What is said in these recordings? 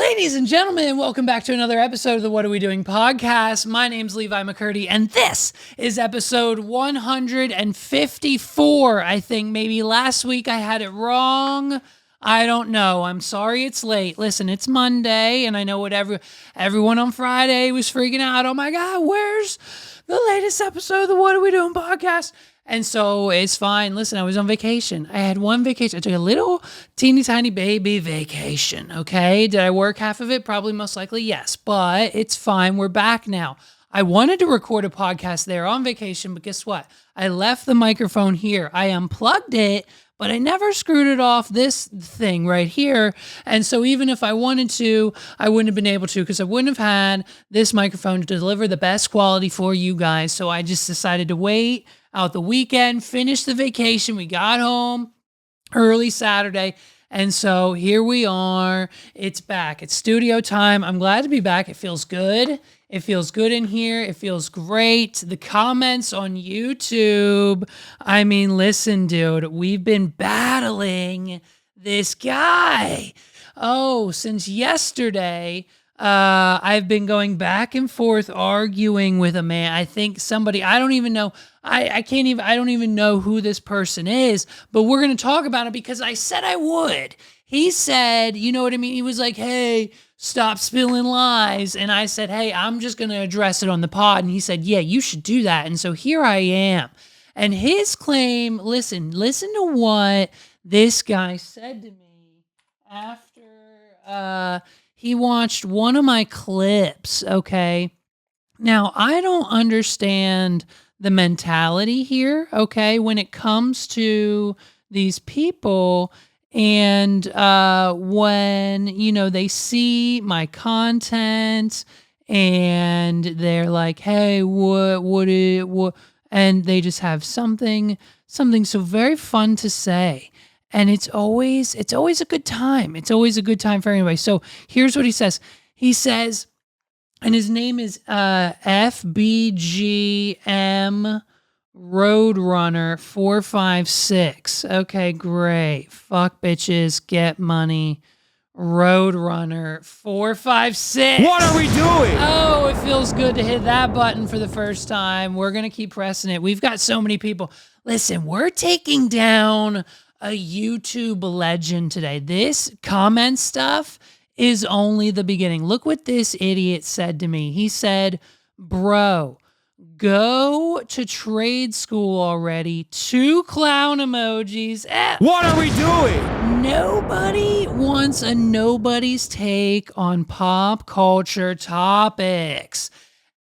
Ladies and gentlemen, welcome back to another episode of the What Are We Doing podcast. My name's Levi McCurdy, and this is episode 154. I think maybe last week I had it wrong. I don't know. I'm sorry it's late. Listen, it's Monday, and I know what everyone on Friday was freaking out. Oh my God, where's the latest episode of the What Are We Doing podcast? And so it's fine. Listen, I was on vacation. I had one vacation. I took a little teeny tiny baby vacation, okay? Did I work half of it? Probably most likely yes, but it's fine. We're back now. I wanted to record a podcast there on vacation, but guess what? I left the microphone here. I unplugged it, but I never screwed it off this thing right here. And so even if I wanted to, I wouldn't have been able to because I wouldn't have had this microphone to deliver the best quality for you guys. So I just decided to wait out the weekend, finish the vacation. We got home early Saturday. And so here we are. It's back. It's studio time. I'm glad to be back. It feels good. It feels good in here. It feels great. The comments on YouTube. I mean, listen, dude, we've been battling this guy. Oh, since yesterday. I've been going back and forth arguing with a man. I think somebody, I don't even know. I don't even know who this person is, but we're going to talk about it because I said I would. He said, you know what I mean? He was like, hey, stop spilling lies. And I said, hey, I'm just going to address it on the pod. And he said, yeah, you should do that. And so here I am. And his claim, listen to what this guy said to me after, he watched one of my clips, okay? Now, I don't understand the mentality here, okay, when it comes to these people and when, you know, they see my content and they're like, hey, what, and they just have something so very fun to say. And it's always a good time. It's always a good time for anybody. So here's what he says. He says, and his name is FBGM Roadrunner 456. Okay, great. Fuck bitches, get money. Roadrunner 456. What are we doing? Oh, it feels good to hit that button for the first time. We're going to keep pressing it. We've got so many people. Listen, we're taking down a YouTube legend today. This comment stuff is only the beginning. Look what this idiot said to me. He said, bro, go to trade school already. 2 clown emojis. What are we doing? Nobody wants a nobody's take on pop culture topics.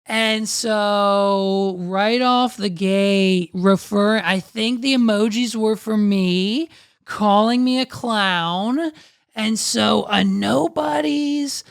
And so right off the gate, I think the emojis were for me, calling me a clown. And so a nobody's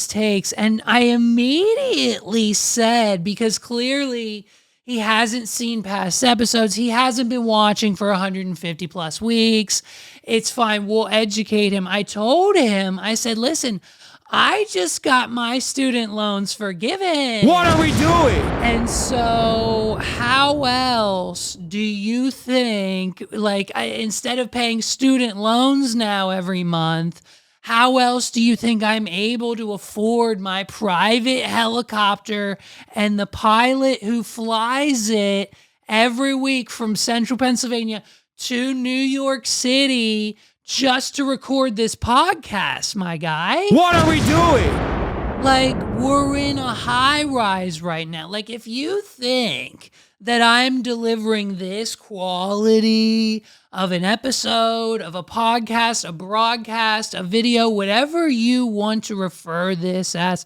takes. And I immediately said, because clearly he hasn't seen past episodes, he hasn't been watching for 150 plus weeks. It's fine. We'll educate him. I told him, I said, listen, I just got my student loans forgiven. What are we doing? And so how else do you think, like, instead of paying student loans now every month, how else do you think I'm able to afford my private helicopter and the pilot who flies it every week from central Pennsylvania to New York City just to record this podcast, my guy? What are we doing? Like, we're in a high rise right now. Like, if you think that I'm delivering this quality of an episode, of a podcast, a broadcast, a video, whatever you want to refer this as,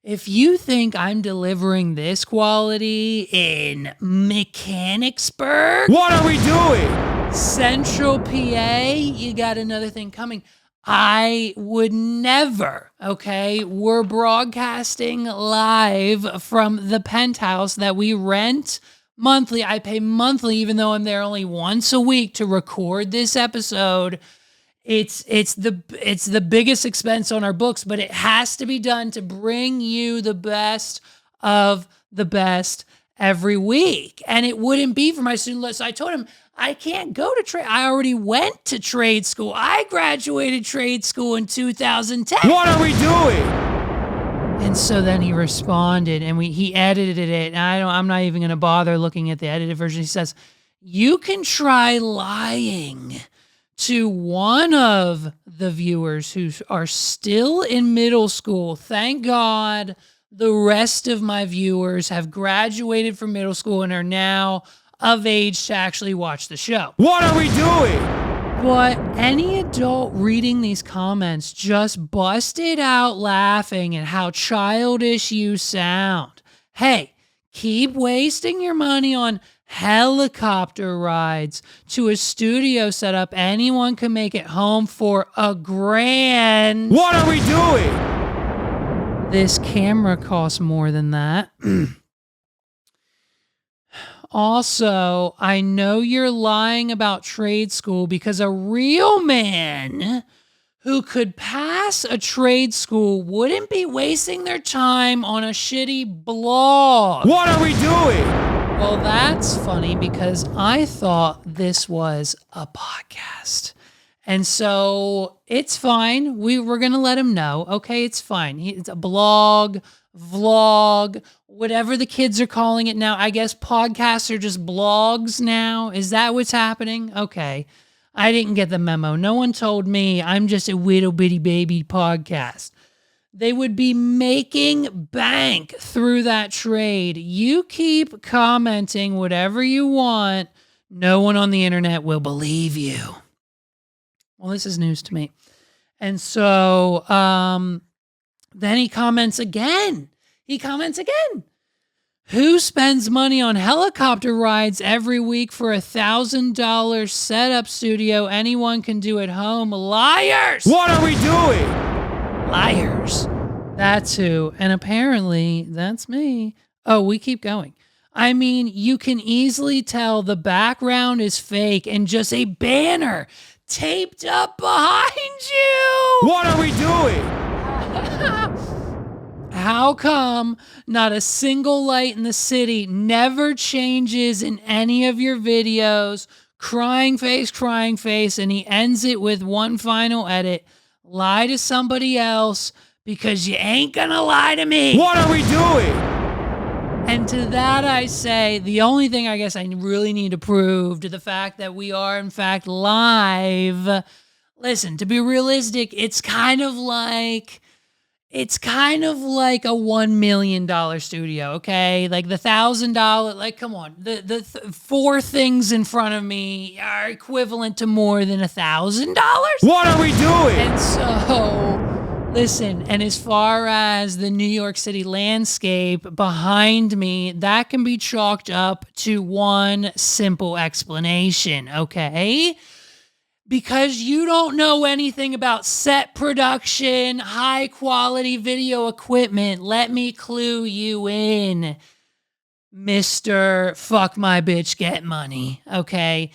if you think I'm delivering this quality in Mechanicsburg, what are we doing? Central PA, you got another thing coming. I would never, okay? We're broadcasting live from the penthouse that we rent monthly. I pay monthly, even though I'm there only once a week to record this episode. It's the biggest expense on our books, but it has to be done to bring you the best of the best every week, and it wouldn't be for my student list. So I told him, I can't go to trade. I already went to trade school. I graduated trade school in 2010. What are we doing? And so then he responded, and he edited it. And I'm not even going to bother looking at the edited version. He says, "You can try lying to one of the viewers who are still in middle school. Thank God the rest of my viewers have graduated from middle school and are now of age to actually watch the show." What are we doing? But any adult reading these comments just busted out laughing at how childish you sound. Hey, keep wasting your money on helicopter rides to a studio setup anyone can make it home for $1,000. What are we doing? This camera costs more than that. Also, I know you're lying about trade school because a real man who could pass a trade school wouldn't be wasting their time on a shitty blog. What are we doing? Well, that's funny because I thought this was a podcast. And so it's fine. We're going to let him know. Okay, it's fine. It's a blog, vlog, whatever the kids are calling it now. I guess podcasts are just blogs now. Is that what's happening? Okay. I didn't get the memo. No one told me I'm just a little bitty baby podcast. They would be making bank through that trade. You keep commenting whatever you want. No one on the internet will believe you. Well, this is news to me. And so then he comments again. Who spends money on helicopter rides every week for $1,000 setup studio anyone can do at home? Liars! What are we doing? Liars. That's who. And apparently, that's me. Oh, we keep going. I mean, you can easily tell the background is fake and just a banner taped up behind you. What are we doing? How come not a single light in the city never changes in any of your videos? Crying face, and he ends it with one final edit. Lie to somebody else because you ain't gonna lie to me. What are we doing? And to that I say, the only thing I guess I really need to prove to the fact that we are in fact live. Listen, to be realistic, it's kind of like a $1 million studio, okay? Like the $1,000, like, come on. The four things in front of me are equivalent to more than $1,000. What are we doing? And so, listen, and as far as the New York City landscape behind me, that can be chalked up to one simple explanation, okay? Because you don't know anything about set production, high quality video equipment, let me clue you in, Mr. Fuck My Bitch Get Money, okay?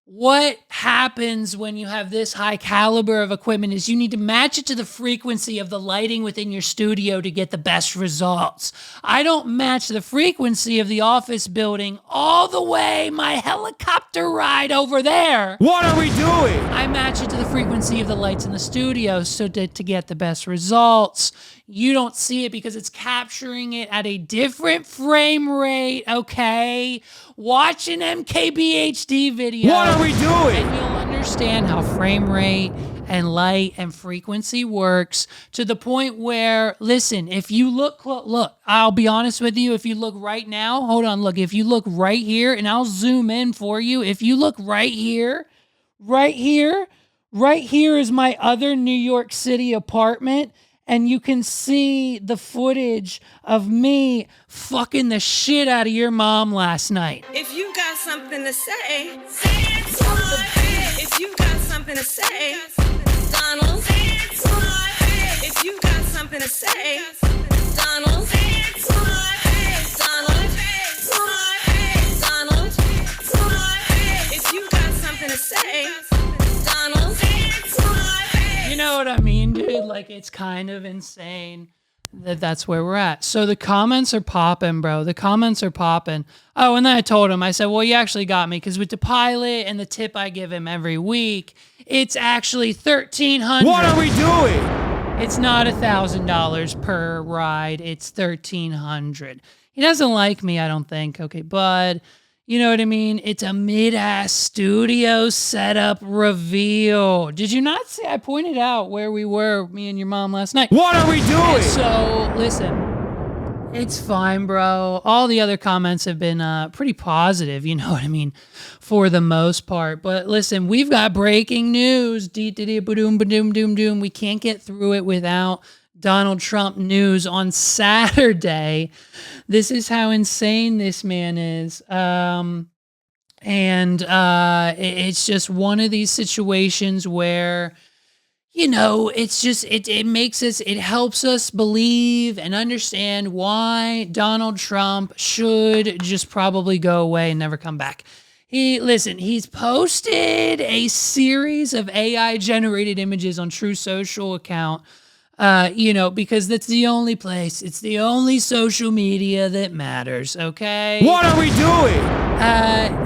What happens when you have this high caliber of equipment is you need to match it to the frequency of the lighting within your studio to get the best results. I don't match the frequency of the office building all the way my helicopter ride over there. What are we doing? I match it to the frequency of the lights in the studio so to get the best results. You don't see it because it's capturing it at a different frame rate, okay? Watch an MKBHD video. What are we doing? And you'll understand how frame rate and light and frequency works to the point where, listen, if you look, I'll be honest with you. If you look right now, hold on, look, if you look right here, and I'll zoom in for you. If you look right here is my other New York City apartment. And you can see the footage of me fucking the shit out of your mom last night. If you got something to say, say it to my face. If you got something to say, Donald, say it to my face. If you got something to say, Donald, say it to my face. Donald, to my face. Donald, to my face. If you got something to say, Donald, say it to my face. You know what I mean, dude? Like, it's kind of insane that's where we're at. So the comments are popping, bro. The comments are popping. Oh, and then I told him, I said, well, you actually got me because with the pilot and the tip I give him every week, it's actually $1,300. What are we doing? It's not $1,000 per ride. It's $1,300. He doesn't like me, I don't think. Okay, bud. You know what I mean? It's a mid-ass studio setup reveal. Did you not see? I pointed out where we were, me and your mom, last night. What are we doing? And so, listen, it's fine, bro. All the other comments have been pretty positive, you know what I mean, for the most part. But listen, we've got breaking news. Dee-dee-dee-ba-doom, ba-doom, doom, doom. We can't get through it without Donald Trump news on Saturday. This is how insane this man is. It's just one of these situations where, you know, it's just, it makes us, it helps us believe and understand why Donald Trump should just probably go away and never come back. He's posted a series of AI generated images on True Social account. Because that's the only place, it's the only social media that matters, okay? What are we doing?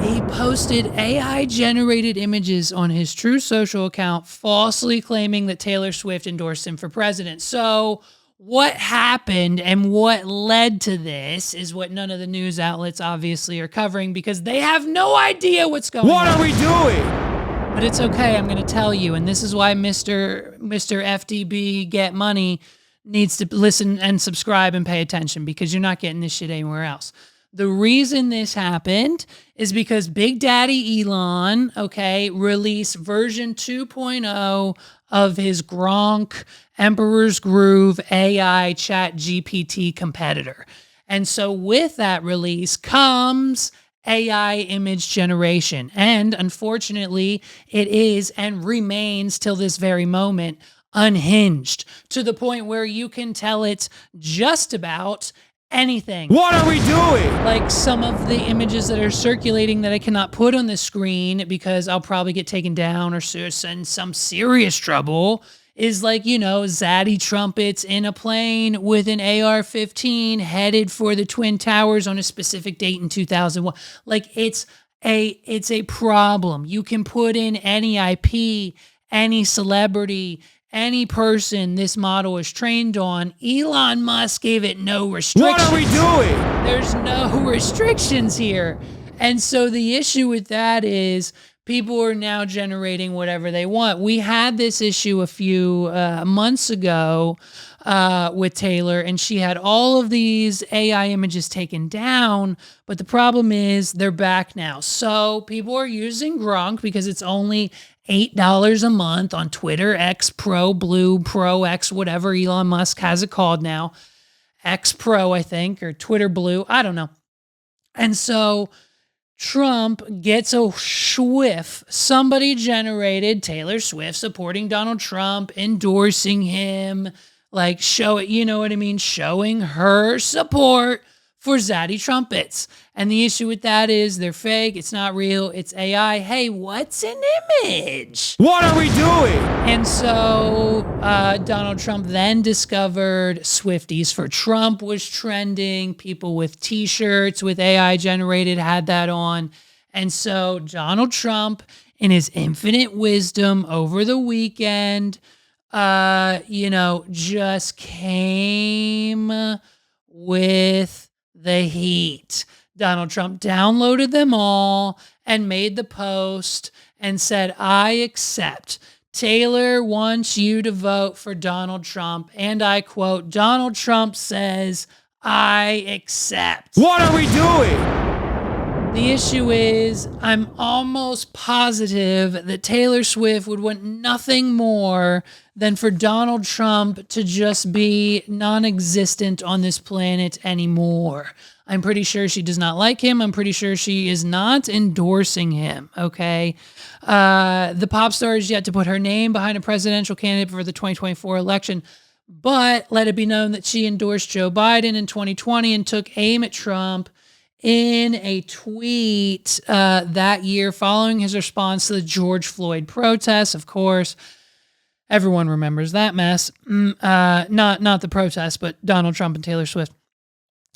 He posted AI-generated images on his True Social account, falsely claiming that Taylor Swift endorsed him for president. So what happened and what led to this is what none of the news outlets obviously are covering because they have no idea what's going on. What are we doing? But it's okay, I'm going to tell you, and this is why Mr. FDB Get Money needs to listen and subscribe and pay attention because you're not getting this shit anywhere else. The reason this happened is because Big Daddy Elon, released version 2.0 of his Gronk Emperor's Groove AI Chat GPT competitor. And so with that release comes AI image generation. And unfortunately, it is and remains till this very moment unhinged to the point where you can tell it's just about anything. What are we doing? Like some of the images that are circulating that I cannot put on the screen because I'll probably get taken down or in some serious trouble is like, zaddy trumpets in a plane with an AR-15 headed for the Twin Towers on a specific date in 2001. Like it's a problem. You can put in any IP, any celebrity, any person this model is trained on. Elon Musk gave it no restrictions. What are we doing? There's no restrictions here. And so the issue with that is people are now generating whatever they want. We had this issue a few months ago with Taylor, and she had all of these AI images taken down, but the problem is they're back now. So people are using Gronk because it's only $8 a month on Twitter, X Pro, Blue, Pro X, whatever Elon Musk has it called now. X Pro, I think, or Twitter Blue, I don't know. And so Trump gets a whiff. Somebody generated Taylor Swift supporting Donald Trump, endorsing him, like showing her support for zaddy trumpets. And the issue with that is they're fake. It's not real. It's AI. Hey, what's an image? What are we doing? And so Donald Trump then discovered Swifties for Trump was trending. People with T-shirts with AI generated had that on. And so Donald Trump, in his infinite wisdom over the weekend, just came with the heat. Donald Trump downloaded them all and made the post and said, I accept. Taylor wants you to vote for Donald Trump. And I quote, Donald Trump says, I accept. What are we doing? The issue is, I'm almost positive that Taylor Swift would want nothing more than for Donald Trump to just be non-existent on this planet anymore. I'm pretty sure she does not like him. I'm pretty sure she is not endorsing him, okay? The pop star is yet to put her name behind a presidential candidate for the 2024 election, but let it be known that she endorsed Joe Biden in 2020 and took aim at Trump in a tweet that year following his response to the George Floyd protests, of course. Everyone remembers that mess. Not the protest, but Donald Trump and Taylor Swift.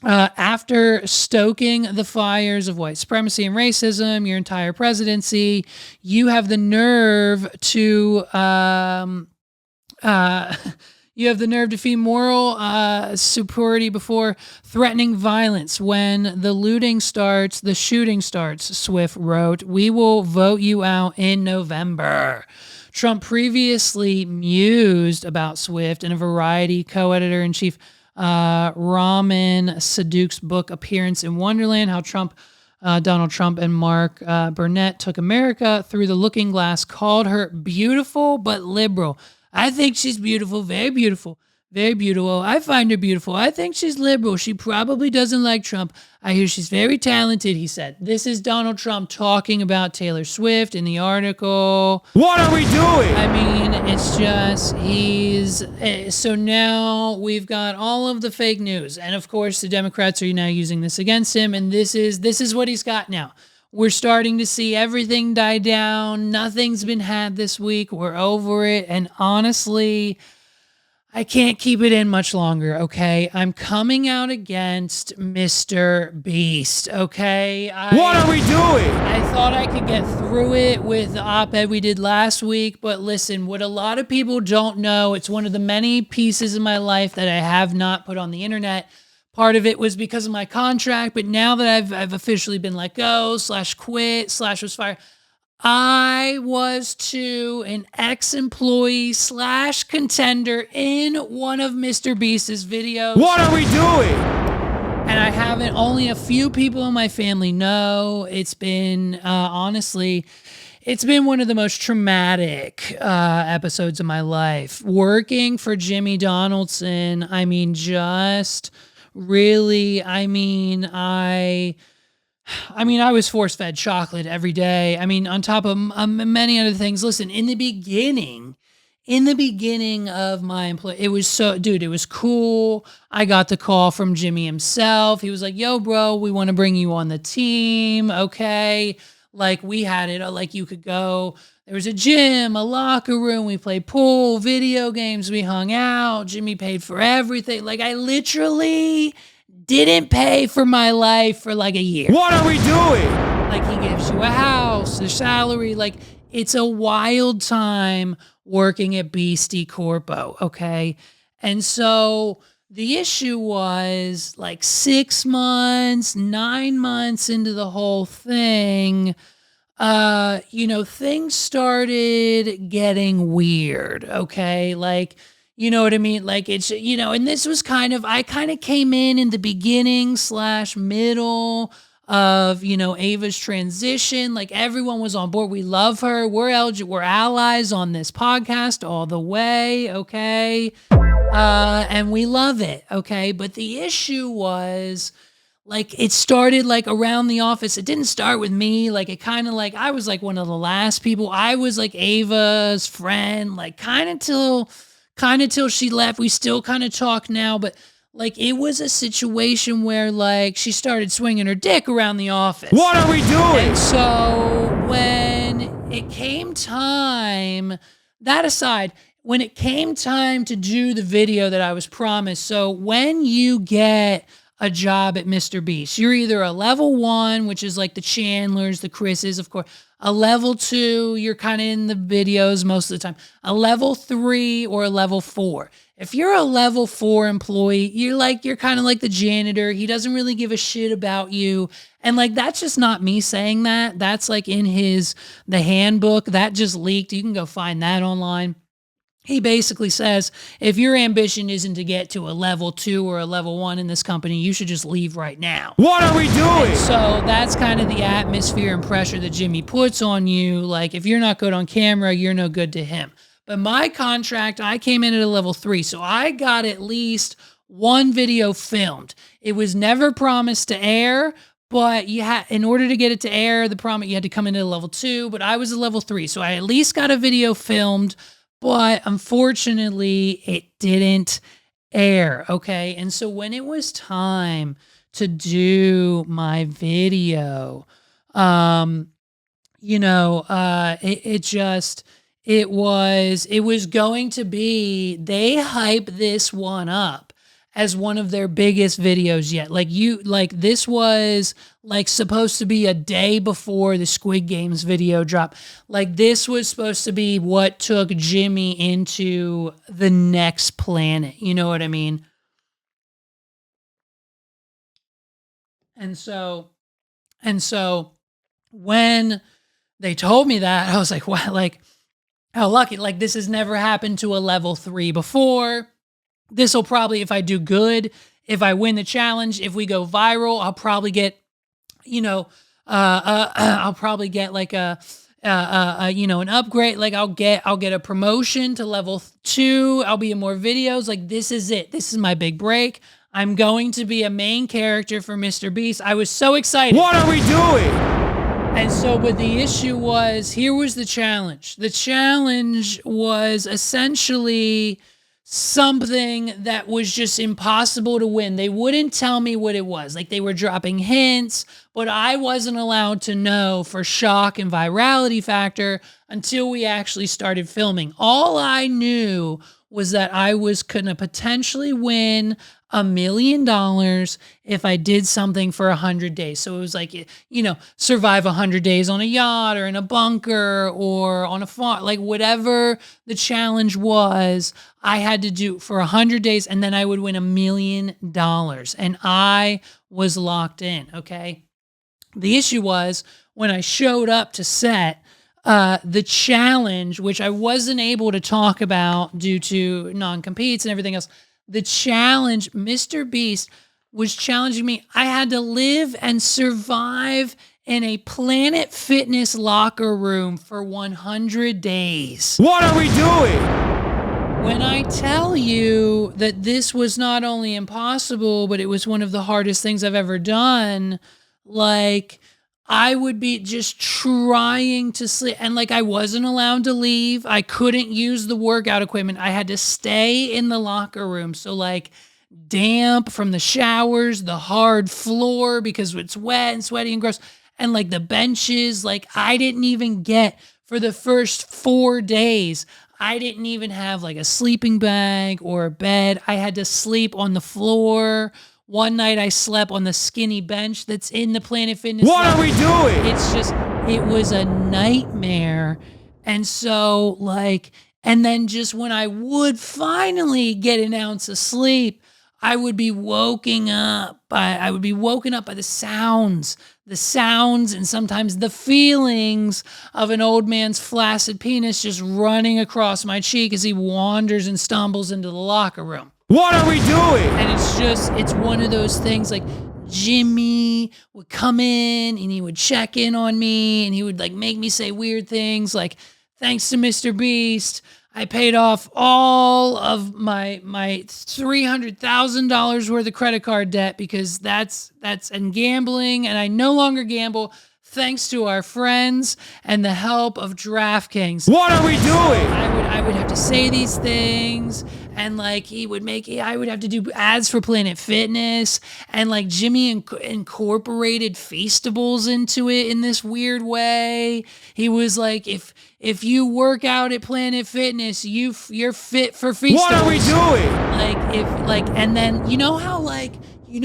After stoking the fires of white supremacy and racism your entire presidency, you have the nerve to you have the nerve to feed moral superiority before threatening violence. When the looting starts, the shooting starts, Swift wrote. We will vote you out in November. Trump previously mused about Swift in a Variety co-editor-in-chief Raman Saduk's book Appearance in Wonderland, how Donald Trump and Mark Burnett took America through the looking glass, called her beautiful but liberal. I think she's beautiful, very beautiful, very beautiful. I find her beautiful. I think she's liberal. She probably doesn't like Trump. I hear she's very talented, he said. This is Donald Trump talking about Taylor Swift in the article. What are we doing? I mean, it's just, so now we've got all of the fake news. And of course, the Democrats are now using this against him. And this is what he's got now. We're starting to see everything die down. Nothing's been had this week. We're over it. And honestly, I can't keep it in much longer, okay? I'm coming out against MRBEAST, okay? What are we doing? I thought I could get through it with the op-ed we did last week, but listen, what a lot of people don't know, it's one of the many pieces of my life that I have not put on the internet. Part of it was because of my contract, but now that I've officially been let go, /quit, /was fired, I was to an ex-employee /contender in one of MRBEAST's videos. What are we doing? And I haven't, only a few people in my family know. It's been, honestly, it's been one of the most traumatic episodes of my life. Working for Jimmy Donaldson, I mean, just really, I was force-fed chocolate every day. I mean, on top of many other things. Listen, in the beginning of my employee, it was cool. I got the call from Jimmy himself. He was like, yo, bro, we want to bring you on the team. Okay. Like, we had it, like, you could go. There was a gym, a locker room. We played pool, video games. We hung out. Jimmy paid for everything. Like, I literally didn't pay for my life for like a year. What are we doing? Like, he gives you a house, a salary. Like, it's a wild time working at Beastie Corpo, okay? And so the issue was like 6 months, 9 months into the whole thing, things started getting weird, okay? Like, you know what I mean? Like, it's, and this was I kind of came in the beginning /middle of, Ava's transition. Like, everyone was on board. We love her. We're allies on this podcast all the way, okay? And we love it, okay? But the issue was, like, it started, like, around the office. It didn't start with me. Like, it kind of, like, I was, like, one of the last people. I was, like, Ava's friend, like, kind of till she left. We still kind of talk now, but, like, it was a situation where, like, she started swinging her dick around the office. What are we doing? And so when it came time, that aside, when it came time to do the video that I was promised, so when you get a job at MRBEAST, you're either a level 1, which is like the Chandlers, the Chris's, of course. A level 2, you're kind of in the videos most of the time. A level 3 or a level 4. If you're a level 4 employee, you're kind of like the janitor. He doesn't really give a shit about you. And like, that's just not me saying that. That's like in the handbook that just leaked. You can go find that online. He basically says, if your ambition isn't to get to a level 2 or a level 1 in this company, you should just leave right now. What are we doing? And so that's kind of the atmosphere and pressure that Jimmy puts on you. Like, if you're not good on camera, you're no good to him. But my contract, I came in at a level 3, so I got at least one video filmed. It was never promised to air, but in order to get it to air, you had to come in at a level 2, but I was a level 3, so I at least got a video filmed. But unfortunately, it didn't air, okay? And so when it was time to do my video, it was going to be, they hype this one up as one of their biggest videos yet. This was like supposed to be a day before the Squid Games video drop. Like this was supposed to be what took Jimmy into the next planet. You know what I mean? And so when they told me that, I was like, wow, like how lucky. Like this has never happened to a level 3 before. This will probably, if I do good, if I win the challenge, if we go viral, I'll probably get, I'll probably get like an upgrade. Like I'll get a promotion to level 2. I'll be in more videos. Like this is it. This is my big break. I'm going to be a main character for MrBeast. I was so excited. What are we doing? And so, but the issue was, here was the challenge. The challenge was essentially something that was just impossible to win. They wouldn't tell me what it was. Like they were dropping hints, but I wasn't allowed to know for shock and virality factor until we actually started filming. All I knew was that I was going to potentially win $1 million if I did something for 100 days. So it was like, survive 100 days on a yacht or in a bunker or on a farm, like whatever the challenge was, I had to do for 100 days and then I would win $1 million. And I was locked in. Okay. The issue was when I showed up to set, the challenge, which I wasn't able to talk about due to non-competes and everything else, the challenge, MrBeast was challenging me. I had to live and survive in a Planet Fitness locker room for 100 days. What are we doing? When I tell you that this was not only impossible, but it was one of the hardest things I've ever done, like I would be just trying to sleep. And like I wasn't allowed to leave. I couldn't use the workout equipment. I had to stay in the locker room. So like damp from the showers, the hard floor because it's wet and sweaty and gross. And like the benches, like I didn't even get for the first 4 days. I didn't even have like a sleeping bag or a bed. I had to sleep on the floor. One night I slept on the skinny bench that's in the Planet Fitness. What are we doing? It was a nightmare. And so and then just when I would finally get an ounce of sleep, I would be woken up by the sounds and sometimes the feelings of an old man's flaccid penis just running across my cheek as he wanders and stumbles into the locker room. What are we doing? And it's one of those things like Jimmy would come in and he would check in on me and he would like make me say weird things like, thanks to MrBeast, I paid off all of my $300,000 worth of credit card debt because that's and gambling, and I no longer gamble thanks to our friends and the help of DraftKings. What are we doing? I would have to say these things, and like I would have to do ads for Planet Fitness, and like Jimmy incorporated Feastables into it in this weird way. He was like, if you work out at Planet Fitness, you're fit for Feastables. What are we doing? And then you know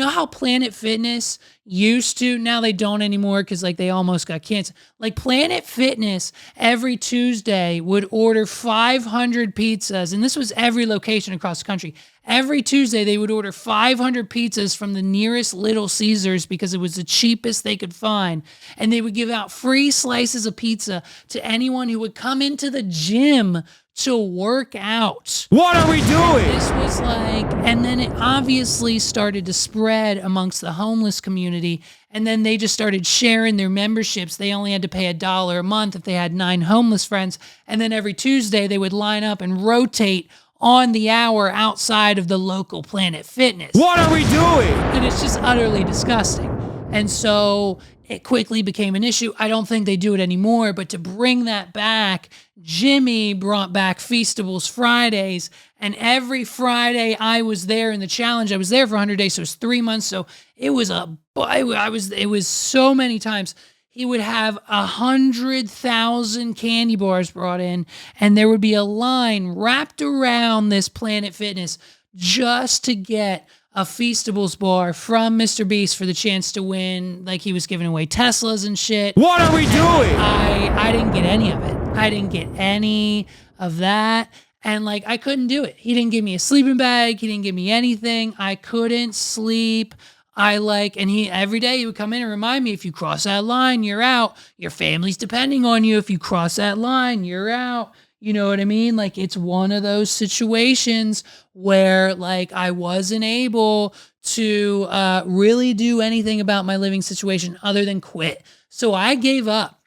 how Planet Fitness used to, now they don't anymore because like they almost got canceled. Like Planet Fitness every Tuesday would order 500 pizzas, and this was every location across the country. Every Tuesday they would order 500 pizzas from the nearest Little Caesars because it was the cheapest they could find, and they would give out free slices of pizza to anyone who would come into the gym to work out. What are we doing? This was and then it obviously started to spread amongst the homeless community, and then they just started sharing their memberships. They only had to pay $1 a month if they had 9 homeless friends, and then every Tuesday they would line up and rotate on the hour outside of the local Planet Fitness. What are we doing? And it's just utterly disgusting. And so it quickly became an issue. I don't think they do it anymore, but to bring that back, Jimmy brought back Feastables Fridays, and every Friday I was there in the challenge. I was there for 100 days, so it was 3 months. So it was it was so many times. he would have 100,000 candy bars brought in, and there would be a line wrapped around this Planet Fitness just to get a Feastables bar from Mr. Beast for the chance to win. Like, he was giving away Teslas and shit. What are we doing? I didn't get any of it. I didn't get any of that. And like, I couldn't do it. He didn't give me a sleeping bag. He didn't give me anything. I couldn't sleep. And he, every day he would come in and remind me, if you cross that line, you're out. Your family's depending on you. If you cross that line, you're out. You know what I mean? Like, it's one of those situations where like I wasn't able to really do anything about my living situation other than quit. So I gave up.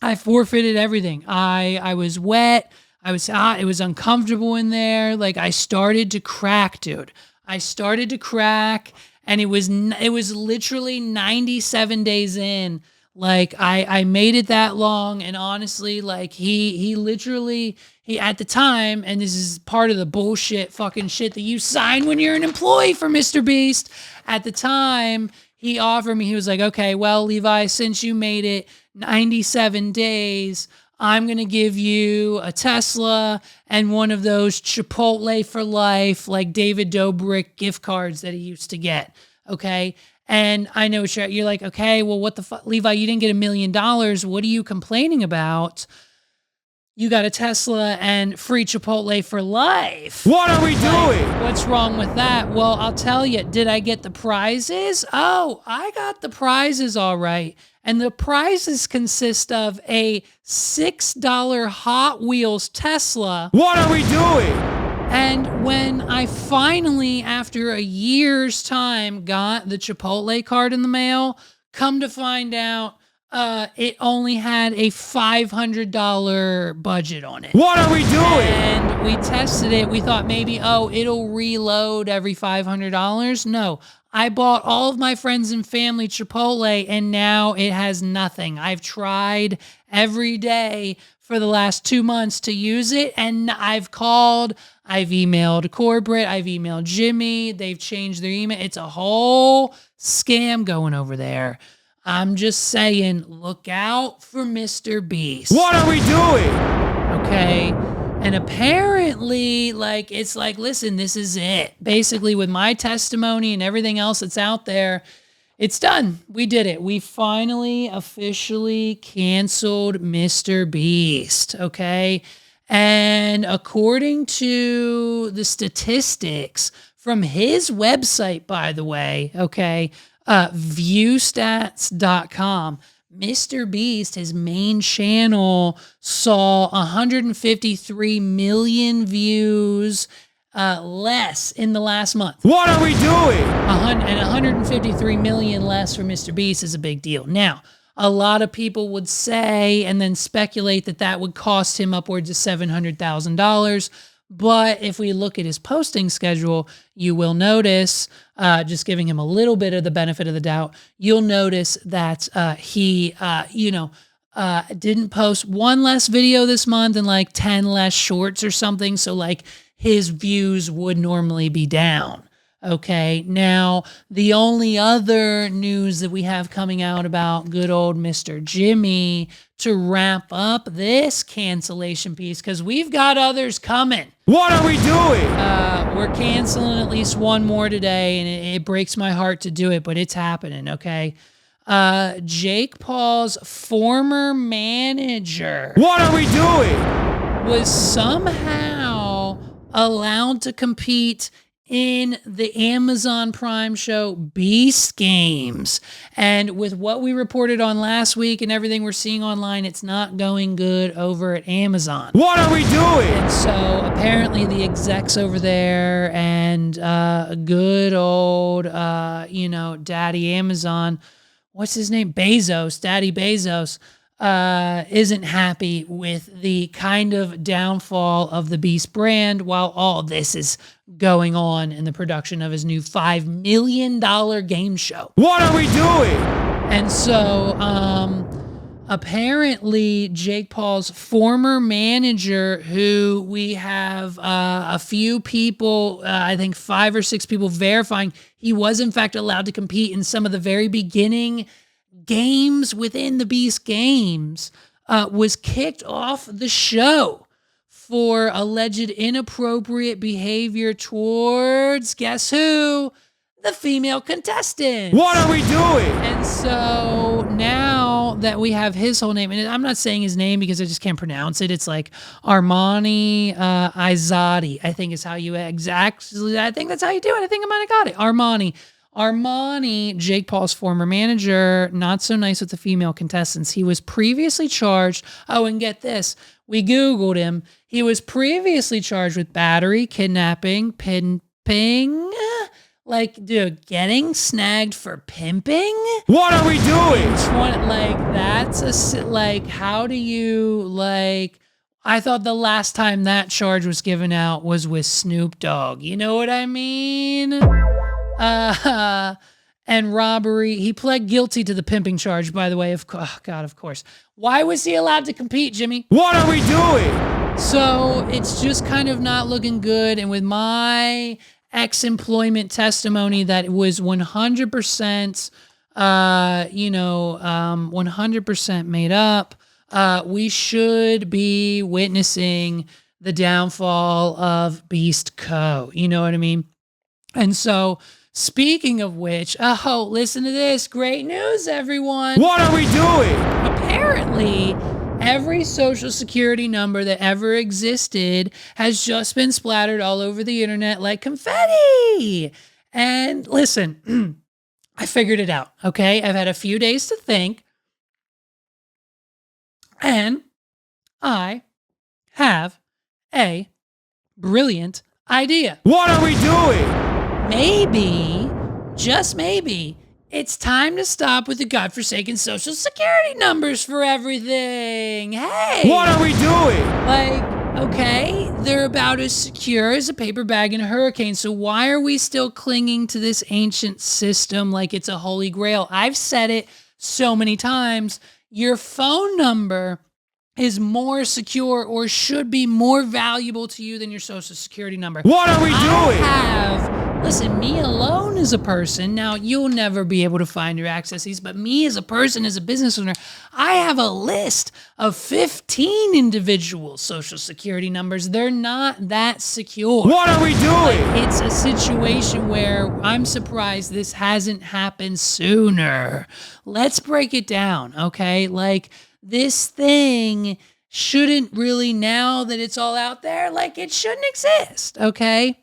I forfeited everything. I was wet. I was hot. It was uncomfortable in there. Like, I started to crack, dude. I started to crack, and it was literally 97 days in. Like, I made it that long, and honestly, like, he literally at the time, and this is part of the bullshit fucking shit that you sign when you're an employee for Mr. Beast. At the time, he offered me, he was like, okay, well, Levi, since you made it 97 days, I'm going to give you a Tesla and one of those Chipotle for life, like David Dobrik gift cards that he used to get. Okay. And I know you're like, okay, well, what the fuck, Levi, you didn't get $1 million. What are you complaining about? You got a Tesla and free Chipotle for life. What are we doing? What's wrong with that? Well, I'll tell you, did I get the prizes? Oh, I got the prizes all right. And the prizes consist of a $6 Hot Wheels Tesla. What are we doing? And when I finally, after a year's time, got the Chipotle card in the mail, come to find out, it only had a $500 budget on it. What are we doing? And we tested it. We thought maybe, it'll reload every $500. No, I bought all of my friends and family Chipotle, and now it has nothing. I've tried every day for the last 2 months to use it, and I've called, I've emailed corporate, I've emailed Jimmy. They've changed their email. It's a whole scam going over there. I'm just saying, look out for Mr. Beast. What are we doing? Okay. And apparently, like, it's like, listen, this is it. Basically, with my testimony and everything else that's out there, it's done. We did it. We finally officially canceled Mr. Beast. Okay. And according to the statistics from his website, by the way, okay, viewstats.com, Mr. Beast, his main channel, saw 153 million views less in the last month. What are we doing? And 153 million less for Mr. Beast is a big deal. Now, a lot of people would say and then speculate that that would cost him upwards of $700,000. But if we look at his posting schedule, you will notice, just giving him a little bit of the benefit of the doubt, you'll notice that he didn't post one less video this month and like 10 less shorts or something. So like his views would normally be down. Okay, now the only other news that we have coming out about good old Mr. Jimmy to wrap up this cancellation piece, because we've got others coming. What are we doing? We're canceling at least one more today, and it breaks my heart to do it, but it's happening, okay? Jake Paul's former manager. What are we doing? Was somehow allowed to compete in the Amazon Prime show Beast Games. And with what we reported on last week and everything we're seeing online, it's not going good over at Amazon. What are we doing? And so apparently the execs over there and good old, Daddy Amazon, what's his name? Daddy Bezos, isn't happy with the kind of downfall of the Beast brand while all this is going on in the production of his new $5 million game show. What are we doing? And so apparently Jake Paul's former manager, who we have a few people, I think 5 or 6 people verifying he was in fact allowed to compete in some of the very beginning games within the Beast games was kicked off the show for alleged inappropriate behavior towards, guess who? The female contestant. What are we doing? And so now that we have his whole name, and I'm not saying his name because I just can't pronounce it. It's like Armani Izadi, I think is how you exactly, I think that's how you do it. I think I might have got it. Armani, Jake Paul's former manager, not so nice with the female contestants. He was previously charged. Oh, and get this. We Googled him. He was previously charged with battery, kidnapping, pimping. Like, dude, getting snagged for pimping? What are we doing? How do you, I thought the last time that charge was given out was with Snoop Dogg. You know what I mean? And robbery. He pled guilty to the pimping charge, by the way. Of course. Why was he allowed to compete, Jimmy? What are we doing? So it's just kind of not looking good. And with my ex-employment testimony that was 100%, 100% made up, we should be witnessing the downfall of Beast Co. You know what I mean? And so, speaking of which, listen to this. Great news, everyone. What are we doing? Apparently, every social security number that ever existed has just been splattered all over the internet like confetti. And listen, I figured it out, okay? I've had a few days to think, and I have a brilliant idea. What are we doing? Maybe, just maybe, it's time to stop with the godforsaken social security numbers for everything. Hey! What are we doing? Okay, they're about as secure as a paper bag in a hurricane, so why are we still clinging to this ancient system like it's a holy grail? I've said it so many times. Your phone number is more secure or should be more valuable to you than your social security number. What are we doing? Listen, me alone as a person, now you'll never be able to find your accesses, but me as a person, as a business owner, I have a list of 15 individual social security numbers. They're not that secure. What are we doing? It's a situation where I'm surprised this hasn't happened sooner. Let's break it down, okay? This thing shouldn't really, now that it's all out there, it shouldn't exist, okay?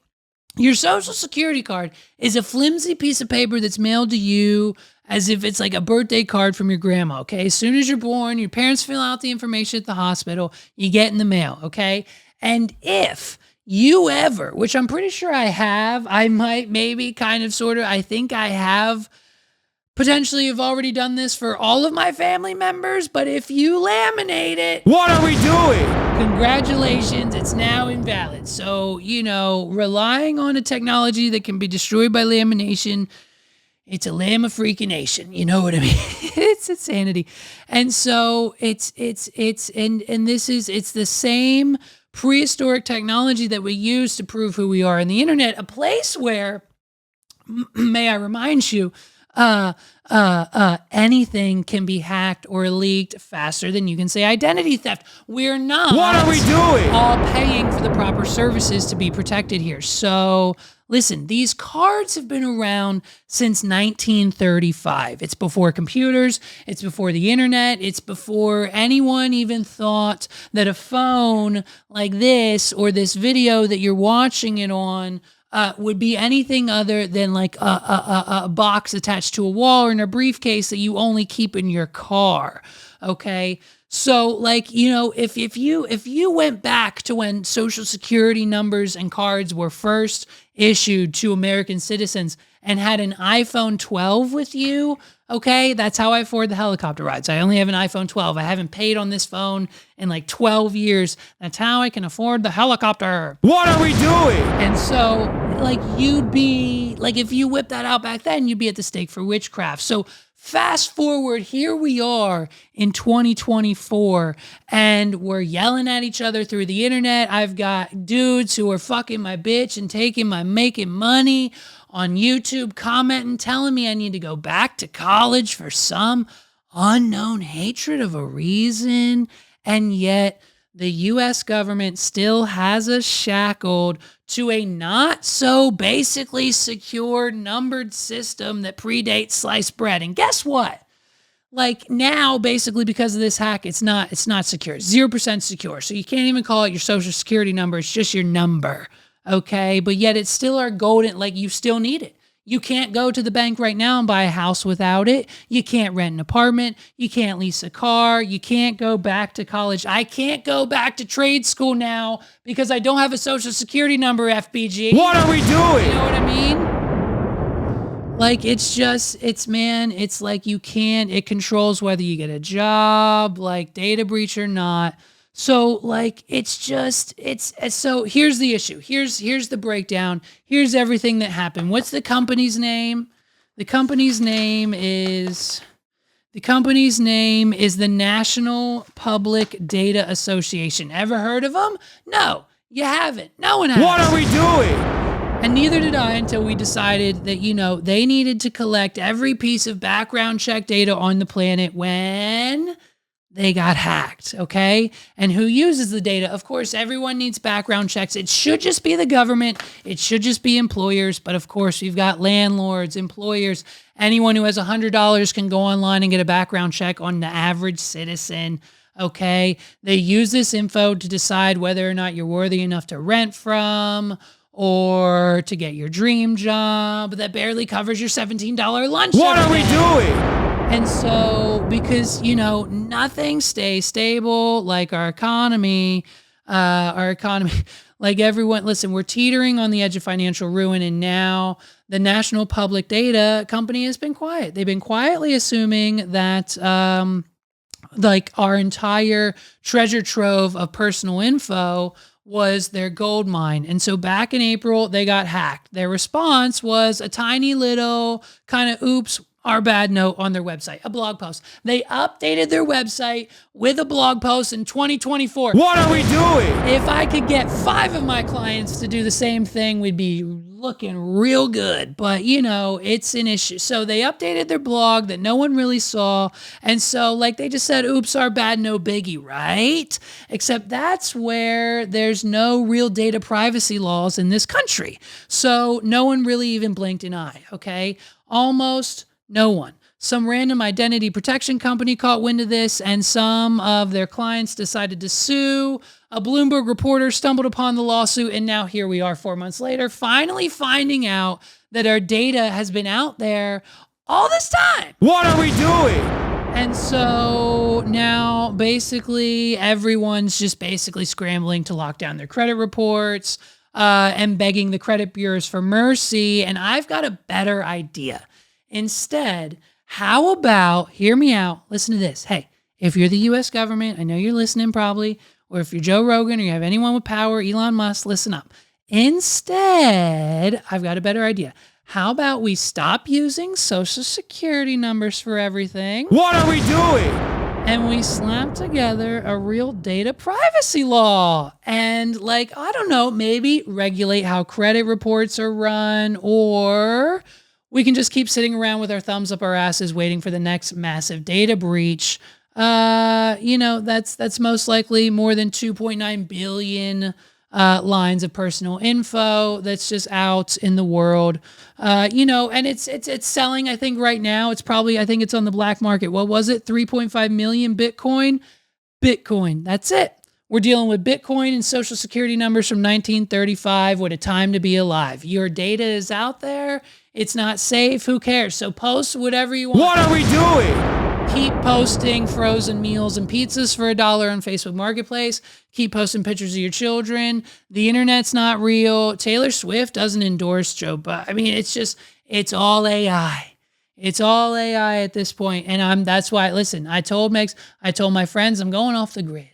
Your social security card is a flimsy piece of paper that's mailed to you as if it's like a birthday card from your grandma, okay? As soon as you're born, your parents fill out the information at the hospital, you get in the mail, okay? And if you ever, which I'm pretty sure I have, I might maybe kind of sort of, I think I have potentially have already done this for all of my family members, but if you laminate it, what are we doing? Congratulations, it's now invalid. So, relying on a technology that can be destroyed by lamination, it's a lamb-a-freaking-nation. You know what I mean? It's insanity. And so it's the same prehistoric technology that we use to prove who we are on the internet, a place where, may I remind you, anything can be hacked or leaked faster than you can say identity theft. We're not. What are we doing? All paying for the proper services to be protected here. So listen, these cards have been around since 1935. It's before computers. It's before the internet. It's before anyone even thought that a phone like this or this video that you're watching it on would be anything other than a box attached to a wall or in a briefcase that you only keep in your car. Okay. So if you went back to when social security numbers and cards were first issued to American citizens and had an iPhone 12 with you, okay, that's how I afford the helicopter rides. I only have an iPhone 12. I haven't paid on this phone in 12 years. That's how I can afford the helicopter. What are we doing? And so, you'd be, if you whip that out back then, you'd be at the stake for witchcraft. So Fast forward, here we are in 2024, and we're yelling at each other through the internet. I've got dudes who are fucking my bitch and making money on YouTube, commenting, telling me I need to go back to college for some unknown hatred of a reason. And yet the US government still has us shackled to a not so basically secure numbered system that predates sliced bread. And guess what? Like now, basically because of this hack, it's not secure. 0% secure. So you can't even call it your social security number. It's just your number. Okay. But yet it's still our golden, like you still need it. You can't go to the bank right now and buy a house without it. You can't rent an apartment. You can't lease a car. You can't go back to college. I can't go back to trade school now because I don't have a social security number, FBG. What are we doing? You know what I mean? Like, it's like you can't, it controls whether you get a job, like data breach or not. So like, so here's the issue. Here's the breakdown. Here's everything that happened. What's the company's name? The company's name is the National Public Data Association. Ever heard of them? No, you haven't. No one has. What are we doing? And neither did I until we decided that, they needed to collect every piece of background check data on the planet when they got hacked, okay? And who uses the data? Of course, everyone needs background checks. It should just be the government. It should just be employers. But of course, we've got landlords, employers. Anyone who has $100 can go online and get a background check on the average citizen, okay? They use this info to decide whether or not you're worthy enough to rent from or to get your dream job that barely covers your $17 lunch. What are we doing? And so, because, nothing stays stable, like our economy, like everyone, listen, we're teetering on the edge of financial ruin. And now the National Public Data Company has been quiet. They've been quietly assuming that, like our entire treasure trove of personal info was their gold mine. And so back in April, they got hacked. Their response was a tiny little kind of oops, our bad note on their website, a blog post. They updated their website with a blog post in 2024. What are we doing? If I could get 5 of my clients to do the same thing, we'd be looking real good. But, it's an issue. So they updated their blog that no one really saw. And so, like, they just said, oops, our bad, no biggie, right? Except that's where there's no real data privacy laws in this country. So no one really even blinked an eye, okay? Almost no one. Some random identity protection company caught wind of this, and some of their clients decided to sue. A Bloomberg reporter stumbled upon the lawsuit, and now here we are 4 months later, finally finding out that our data has been out there all this time. What are we doing? And so now basically everyone's just basically scrambling to lock down their credit reports and begging the credit bureaus for mercy. And I've got a better idea. Instead, how about, hear me out, listen to this. Hey, if you're the US government, I know you're listening probably, or if you're Joe Rogan or you have anyone with power, Elon Musk, listen up. Instead, I've got a better idea. How about we stop using social security numbers for everything? What are we doing? And we slap together a real data privacy law and maybe regulate how credit reports are run, or we can just keep sitting around with our thumbs up our asses waiting for the next massive data breach. That's most likely more than 2.9 billion lines of personal info that's just out in the world. And it's selling, I think right now, I think it's on the black market. What was it? 3.5 million Bitcoin? Bitcoin. That's it. We're dealing with Bitcoin and social security numbers from 1935. What a time to be alive. Your data is out there. It's not safe. Who cares? So post whatever you want. What are we doing? Keep posting frozen meals and pizzas for $1 on Facebook Marketplace. Keep posting pictures of your children. The internet's not real. Taylor Swift doesn't endorse Joe Biden. I mean, it's all AI. It's all AI at this point. And that's why, listen, I told my friends, I'm going off the grid.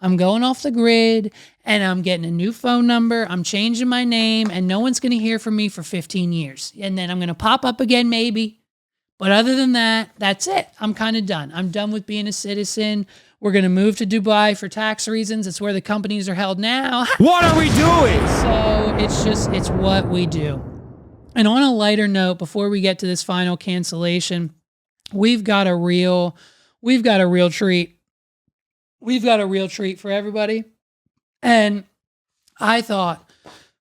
I'm going off the grid and I'm getting a new phone number. I'm changing my name and no one's going to hear from me for 15 years. And then I'm going to pop up again maybe, But other than that, that's it. I'm kind of done. I'm done with being a citizen. We're going to move to Dubai for tax reasons. It's where the companies are held now. What are we doing? So it's what we do. And on a lighter note, before we get to this final cancellation, we've got a real treat. We've got a real treat for everybody. And I thought,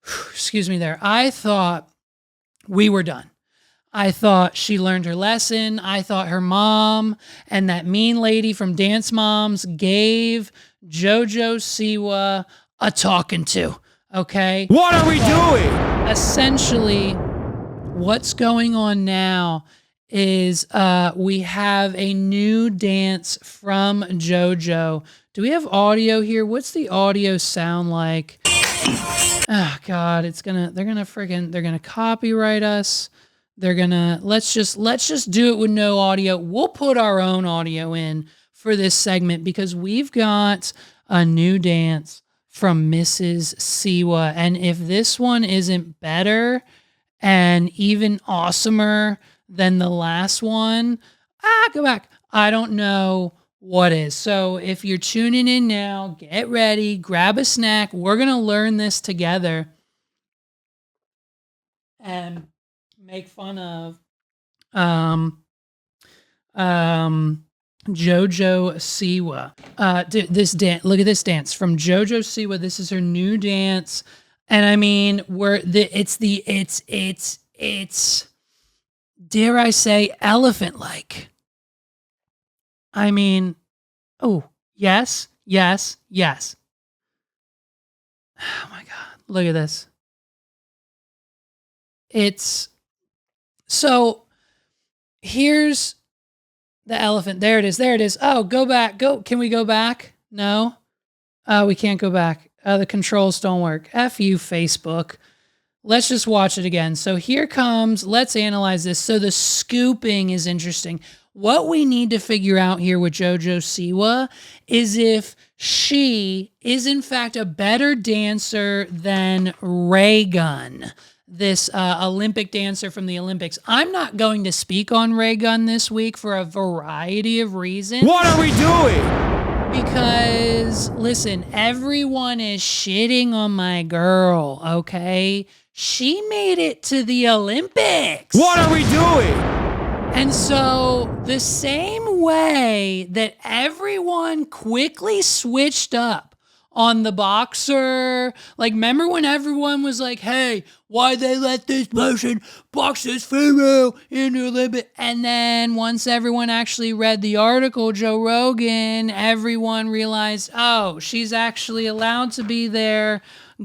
I thought we were done. I thought she learned her lesson. I thought her mom and that mean lady from Dance Moms gave JoJo Siwa a talking to. Okay? What are we doing? Essentially, what's going on now is we have a new dance from JoJo. Do we have audio here? What's the audio sound like? Oh God, they're gonna copyright us. Let's just do it with no audio. We'll put our own audio in for this segment because we've got a new dance from Mrs. Siwa. And if this one isn't better and even awesomer than the last one, go back. I don't know what is. So if you're tuning in now, get ready, grab a snack. We're going to learn this together and make fun of JoJo Siwa. This dance, look at this dance from JoJo Siwa. This is her new dance. And I mean, it's dare I say elephant-like. I mean, oh, yes. Oh my God, look at this. So here's the elephant. There it is. Oh, go back. Can we go back? No. We can't go back. The controls don't work. F you, Facebook. Let's just watch it again. So here comes, let's analyze this. So the scooping is interesting. What we need to figure out here with JoJo Siwa is if she is in fact a better dancer than Raygun, this Olympic dancer from the Olympics. I'm not going to speak on Raygun this week for a variety of reasons. What are we doing? Because, listen, everyone is shitting on my girl, okay? She made it to the Olympics. What are we doing? And so the same way that everyone quickly switched up on the boxer, like remember when everyone was like, hey, why'd they let this person box this female in the Olympics? And then once everyone actually read the article, Joe Rogan, everyone realized, oh, she's actually allowed to be there.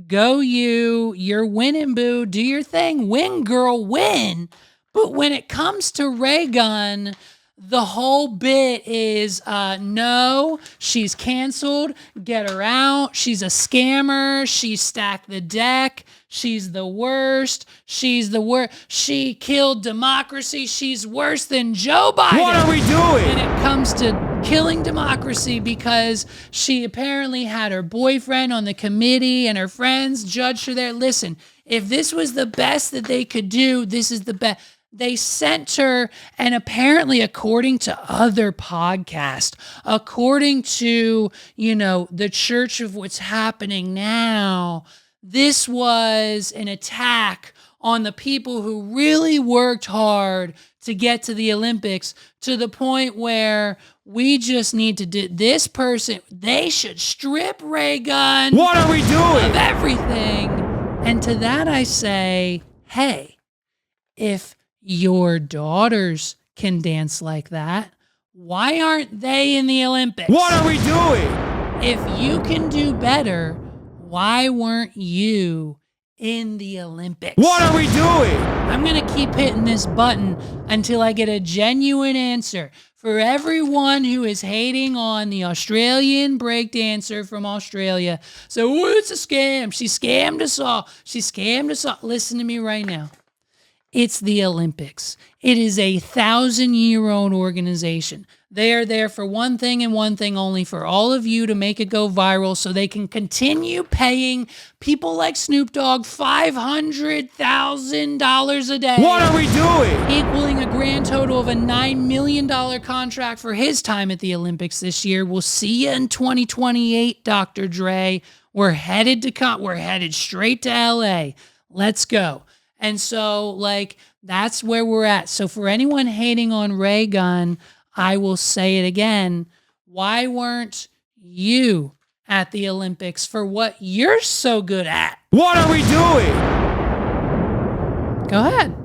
Go you, you're winning, boo. Do your thing. Win, girl, win. But when it comes to Raygun, the whole bit is, no, she's canceled. Get her out. She's a scammer. She stacked the deck. She's the worst. She's the worst. She killed democracy. She's worse than Joe Biden. What are we doing? When it comes to killing democracy, because she apparently had her boyfriend on the committee and her friends judged her there. Listen, if this was the best that they could do, this is the best. They sent her, and apparently, according to other podcasts, according to, the Church of What's Happening Now, this was an attack on the people who really worked hard to get to the Olympics, to the point where we just need to do this person. They should strip Raygun. What are we doing? Of everything. And to that I say, hey, if your daughters can dance like that, why aren't they in the Olympics? What are we doing? If you can do better, why weren't you in the Olympics? What are we doing? I'm going to keep hitting this button until I get a genuine answer. For everyone who is hating on the Australian breakdancer from Australia. So, it's a scam. She scammed us all. Listen to me right now. It's the Olympics. It is a 1,000-year-old organization. They are there for one thing and one thing only, for all of you to make it go viral so they can continue paying people like Snoop Dogg $500,000 a day. What are we doing? Equaling a grand total of a $9 million contract for his time at the Olympics this year. We'll see you in 2028, Dr. Dre. We're headed straight to LA. Let's go. And so, like, that's where we're at. So for anyone hating on Ray Gunn, I will say it again. Why weren't you at the Olympics for what you're so good at? What are we doing? Go ahead.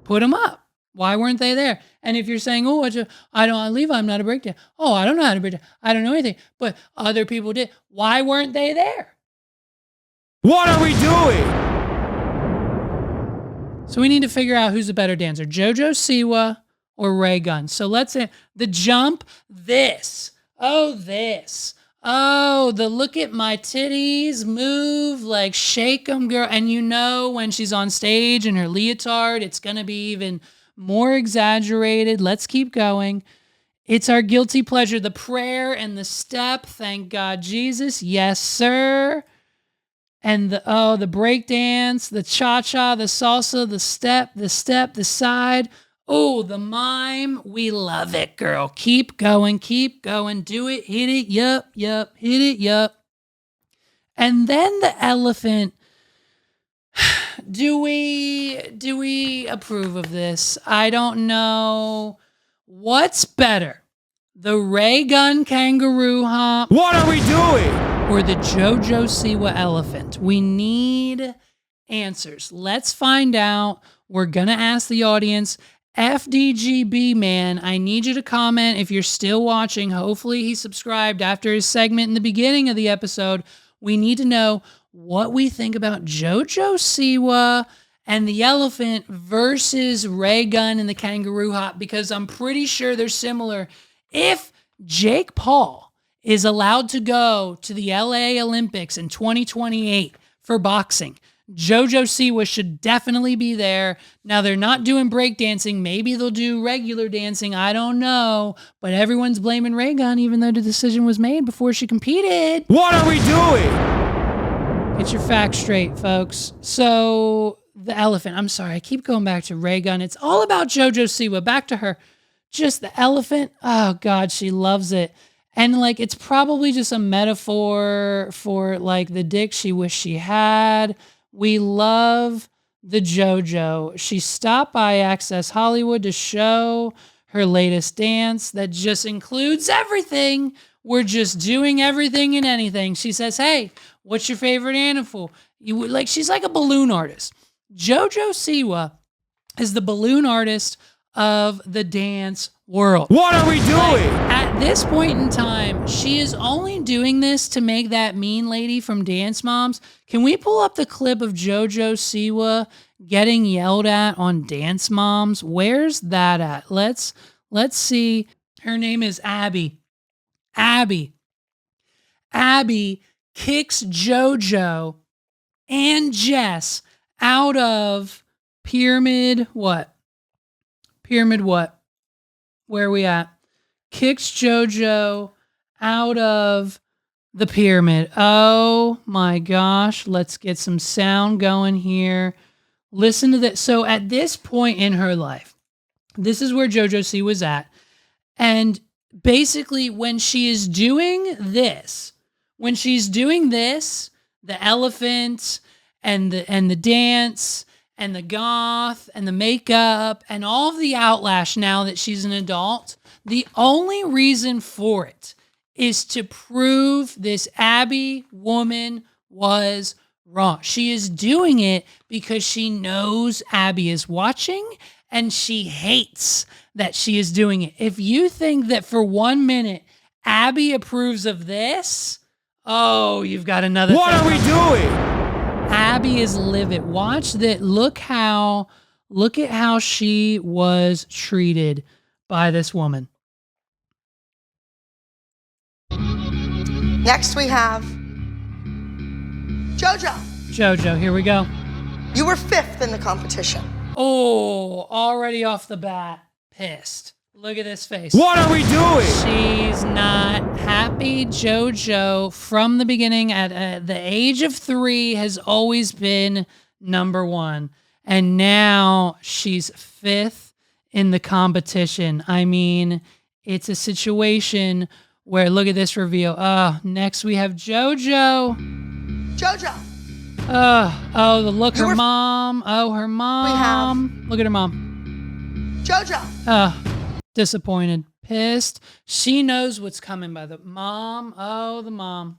Put them up. Why weren't they there? And if you're saying, oh, Levi, I'm not a breakdown. Oh, I don't know how to breakdown. I don't know anything. But other people did. Why weren't they there? What are we doing? So we need to figure out who's a better dancer, JoJo Siwa or Ray Gunn. So let's say the jump, this. Oh, the look at my titties move, like shake them, girl. And you know when she's on stage in her leotard, it's going to be even more exaggerated. Let's keep going. It's our guilty pleasure, the prayer and the step. Thank God, Jesus. Yes, sir. And the break dance, the cha-cha, the salsa, the step, the side. Oh, the mime. We love it, girl. Keep going. Do it. Hit it. Yup. Hit it. Yup. And then the elephant. Do we approve of this? I don't know. What's better? The Ray Gunn kangaroo hop? What are we doing? Or the JoJo Siwa elephant? We need answers. Let's find out. We're going to ask the audience. FDGB, man, I need you to comment if you're still watching. Hopefully he subscribed after his segment in the beginning of the episode. We need to know what we think about JoJo Siwa and the elephant versus Ray Gunn and the kangaroo hop, because I'm pretty sure they're similar. If Jake Paul is allowed to go to the LA Olympics in 2028 for boxing, JoJo Siwa should definitely be there. Now, they're not doing breakdancing. Maybe they'll do regular dancing. I don't know. But everyone's blaming Ray Gunn, even though the decision was made before she competed. What are we doing? Get your facts straight, folks. So, the elephant. I'm sorry. I keep going back to Ray Gunn. It's all about JoJo Siwa. Back to her. Just the elephant. Oh, God, she loves it. And, like, it's probably just a metaphor for, like, the dick she wished she had. We love the JoJo. She stopped by Access Hollywood to show her latest dance that just includes everything. We're just doing everything and anything. She says, hey, what's your favorite animal? She's like a balloon artist. JoJo Siwa is the balloon artist of the dance world. What are we doing? At this point in time, she is only doing this to make that mean lady from Dance Moms. Can we pull up the clip of JoJo Siwa getting yelled at on Dance Moms? Where's that at? Let's see. Her name is Abby. Abby kicks JoJo and Jess out of Pyramid what? Where are we at? Kicks JoJo out of the pyramid. Oh my gosh. Let's get some sound going here. Listen to this. So at this point in her life, this is where JoJo Siwa was at. And basically when she is doing this, the elephant and the dance and the goth and the makeup and all of the outlash now that she's an adult, the only reason for it is to prove this Abby woman was wrong. She is doing it because she knows Abby is watching and she hates that she is doing it. If you think that for 1 minute Abby approves of this, oh, you've got another What are we doing? Abby is livid. Watch that. Look at how she was treated by this woman. Next we have JoJo. JoJo, here we go. You were 5th in the competition. Oh, already off the bat, pissed. Look at this face. What are we doing? She's not happy. JoJo, from the beginning, at the age of 3, has always been number 1. And now she's 5th in the competition. I mean, it's a situation where, look at this reveal. Next we have JoJo. JoJo. Oh, the look, her mom. Oh, her mom. Look at her mom. JoJo. Disappointed, pissed. She knows what's coming by the mom. Oh, the mom.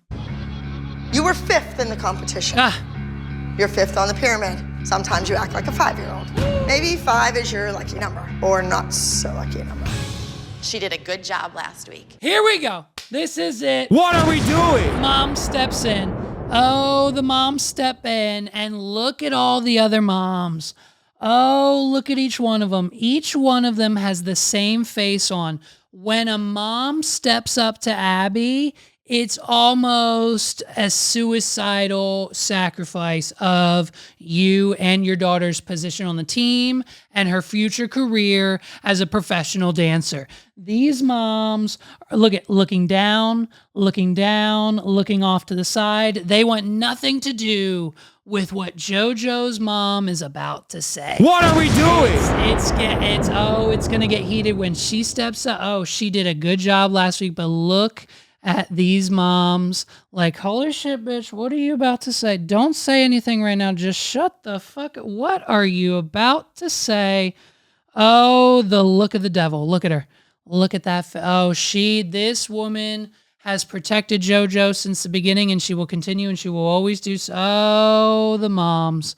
You were 5th in the competition. You're 5th on the pyramid. Sometimes you act like a 5-year-old. Maybe 5 is your lucky number, or not so lucky number. She did a good job last week. Here we go. This is it. What are we doing? Mom steps in. Oh, the moms step in, and look at all the other moms. Oh, look at each one of them. Each one of them has the same face on. When a mom steps up to Abby, it's almost a suicidal sacrifice of you and your daughter's position on the team and her future career as a professional dancer. These moms are looking down, looking off to the side. They want nothing to do with what JoJo's mom is about to say. What are we doing? It's gonna get heated when she steps up. Oh, she did a good job last week, but look at these moms like, holy shit, bitch, what are you about to say? Don't say anything right now. Just shut the fuck up. What are you about to say? Oh, the look of the devil. Look at her. Look at that. This woman has protected JoJo since the beginning, and she will continue, and she will always do so. Oh, the moms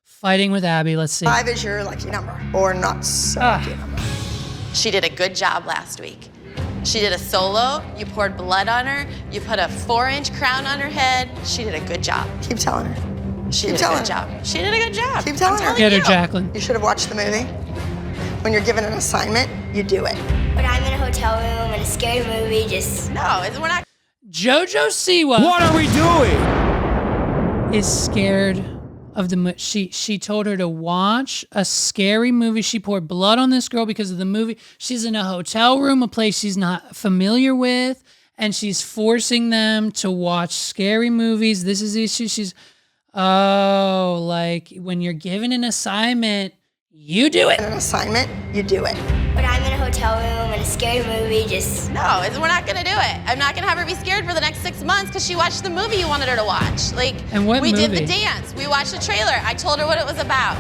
fighting with Abby. Let's see. 5 is your lucky number, or not so lucky number. She did a good job last week. She did a solo. You poured blood on her. You put a 4-inch crown on her head. She did a good job. Keep telling her. She did a good job. She did a good job. Keep telling her. Get her, Jacqueline. You should have watched the movie. When you're given an assignment, you do it. When I'm in a hotel room in a scary movie, we're not. JoJo Siwa. What are we doing? Is scared of the she told her to watch a scary movie. She poured blood on this girl because of the movie. She's in a hotel room, a place she's not familiar with, and she's forcing them to watch scary movies. This is the issue. She's like when you're given an assignment, you do it. An assignment, you do it. when I'm in a hotel room in a scary movie, we're not gonna do it. I'm not gonna have her be scared for the next 6 months because she watched the movie you wanted her to watch. And what we movie? did the dance. We watched the trailer. I told her what it was about.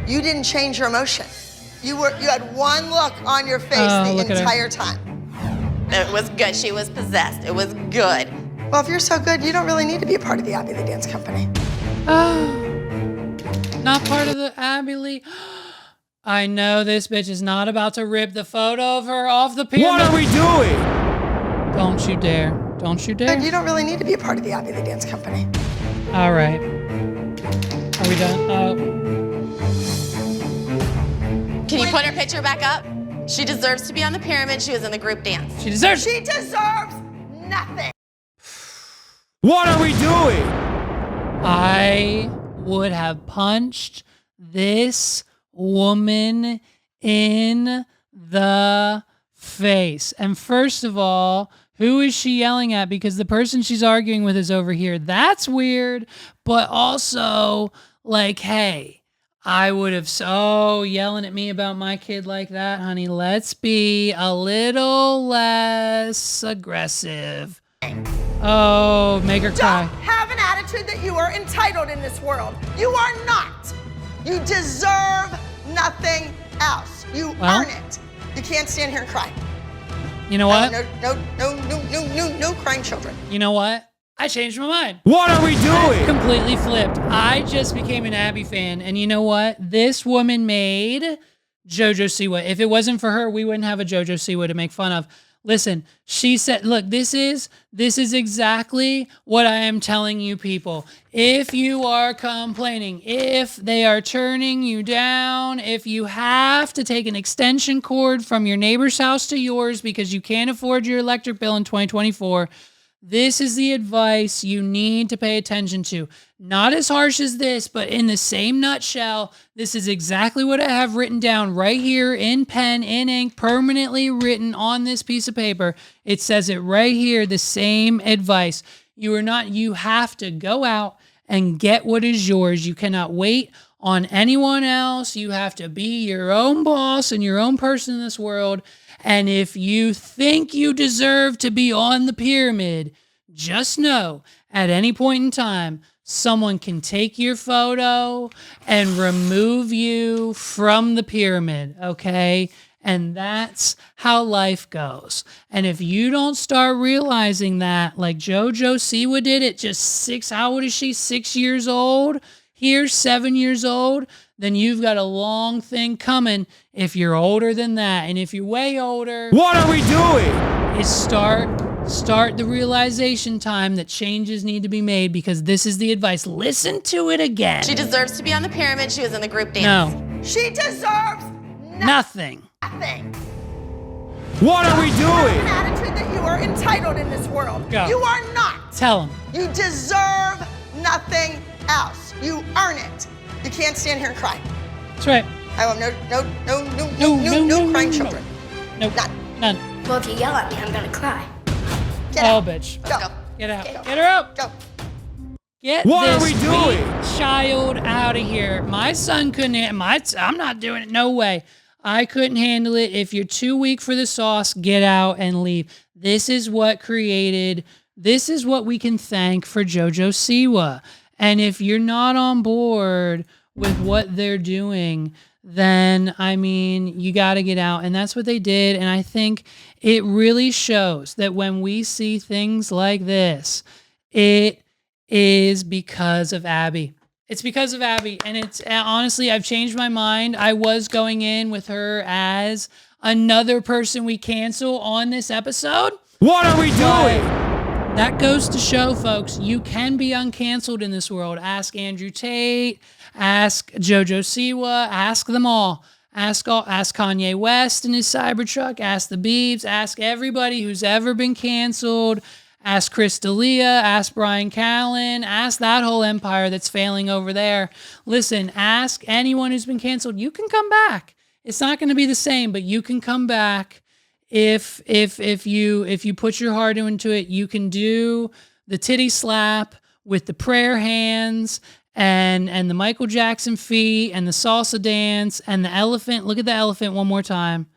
You didn't change your emotion. You had one look on your face the entire time. It was good. She was possessed. It was good. Well, if you're so good, you don't really need to be a part of the Abby Lee Dance Company. Not part of the Abby Lee. I know this bitch is not about to rip the photo of her off the pyramid. What are we doing? Don't you dare. Don't you dare. Good, you don't really need to be a part of the Abby Lee Dance Company. All right. Are we done? Can you put her picture back up? She deserves to be on the pyramid. She was in the group dance. She deserves She deserves nothing. What are we doing? I would have punched this woman in the face. And first of all, who is she yelling at? Because the person she's arguing with is over here. That's weird. But also, like, hey, I would have yelling at me about my kid like that, honey. Let's be a little less aggressive. Oh, make her cry. Don't have an attitude that you are entitled in this world. You are not. You deserve nothing else. You earn it. You can't stand here and cry. You know what? No crying children. You know what? I changed my mind. What are we doing? Completely flipped. I just became an Abby fan. And you know what? This woman made JoJo Siwa. If it wasn't for her, we wouldn't have a JoJo Siwa to make fun of. Listen, she said, look, this is exactly what I am telling you people. If you are complaining, if they are turning you down, if you have to take an extension cord from your neighbor's house to yours because you can't afford your electric bill in 2024, This is the advice you need to pay attention to. Not as harsh as this, but in the same nutshell, this is exactly what I have written down right here in pen, in ink, permanently written on this piece of paper. It says it right here, the same advice. You have to go out and get what is yours. You cannot wait on anyone else. You have to be your own boss and your own person in this world. And if you think you deserve to be on the pyramid, just know at any point in time, someone can take your photo and remove you from the pyramid, okay? And that's how life goes. And if you don't start realizing that, like JoJo Siwa did at just how old is she? 6 years old? Here, 7 years old? Then you've got a long thing coming if you're older than that. And if you're way older, What are we doing? is start the realization time that changes need to be made, because this is the advice. Listen to it again. She deserves to be on the pyramid. She was in the group dance. No, She deserves nothing. nothing. What are we You have an doing? attitude that you are entitled in this world. Go. You are not. Tell him. You deserve nothing else. You earn it. You can't stand here and cry. That's right. I have no crying children. Nope. None. Well, if you yell at me, I'm gonna cry. Get Oh, out. bitch. Go. Get out. Go. Get her out. Go. Get What are this we doing? sweet child out of here. My son couldn't. I'm not doing it. No way. I couldn't handle it. If you're too weak for the sauce, get out and leave. This is what we can thank for JoJo Siwa. And if you're not on board with what they're doing, then, I mean, you got to get out. And that's what they did. And I think it really shows that when we see things like this, it is because of Abby. It's because of Abby. And it's honestly, I've changed my mind. I was going in with her as another person we cancel on this episode. What are we doing? That goes to show, folks, you can be uncanceled in this world. Ask Andrew Tate, ask JoJo Siwa, ask them all. Ask Kanye West and his Cybertruck, ask the Biebs, ask everybody who's ever been canceled. Ask Chris D'Elia, ask Brian Callen, ask that whole empire that's failing over there. Listen, ask anyone who's been canceled. You can come back. It's not going to be the same, but you can come back if you put your heart into it. You can do the titty slap with the prayer hands and the Michael Jackson feet and the salsa dance and the elephant. Look at the elephant one more time.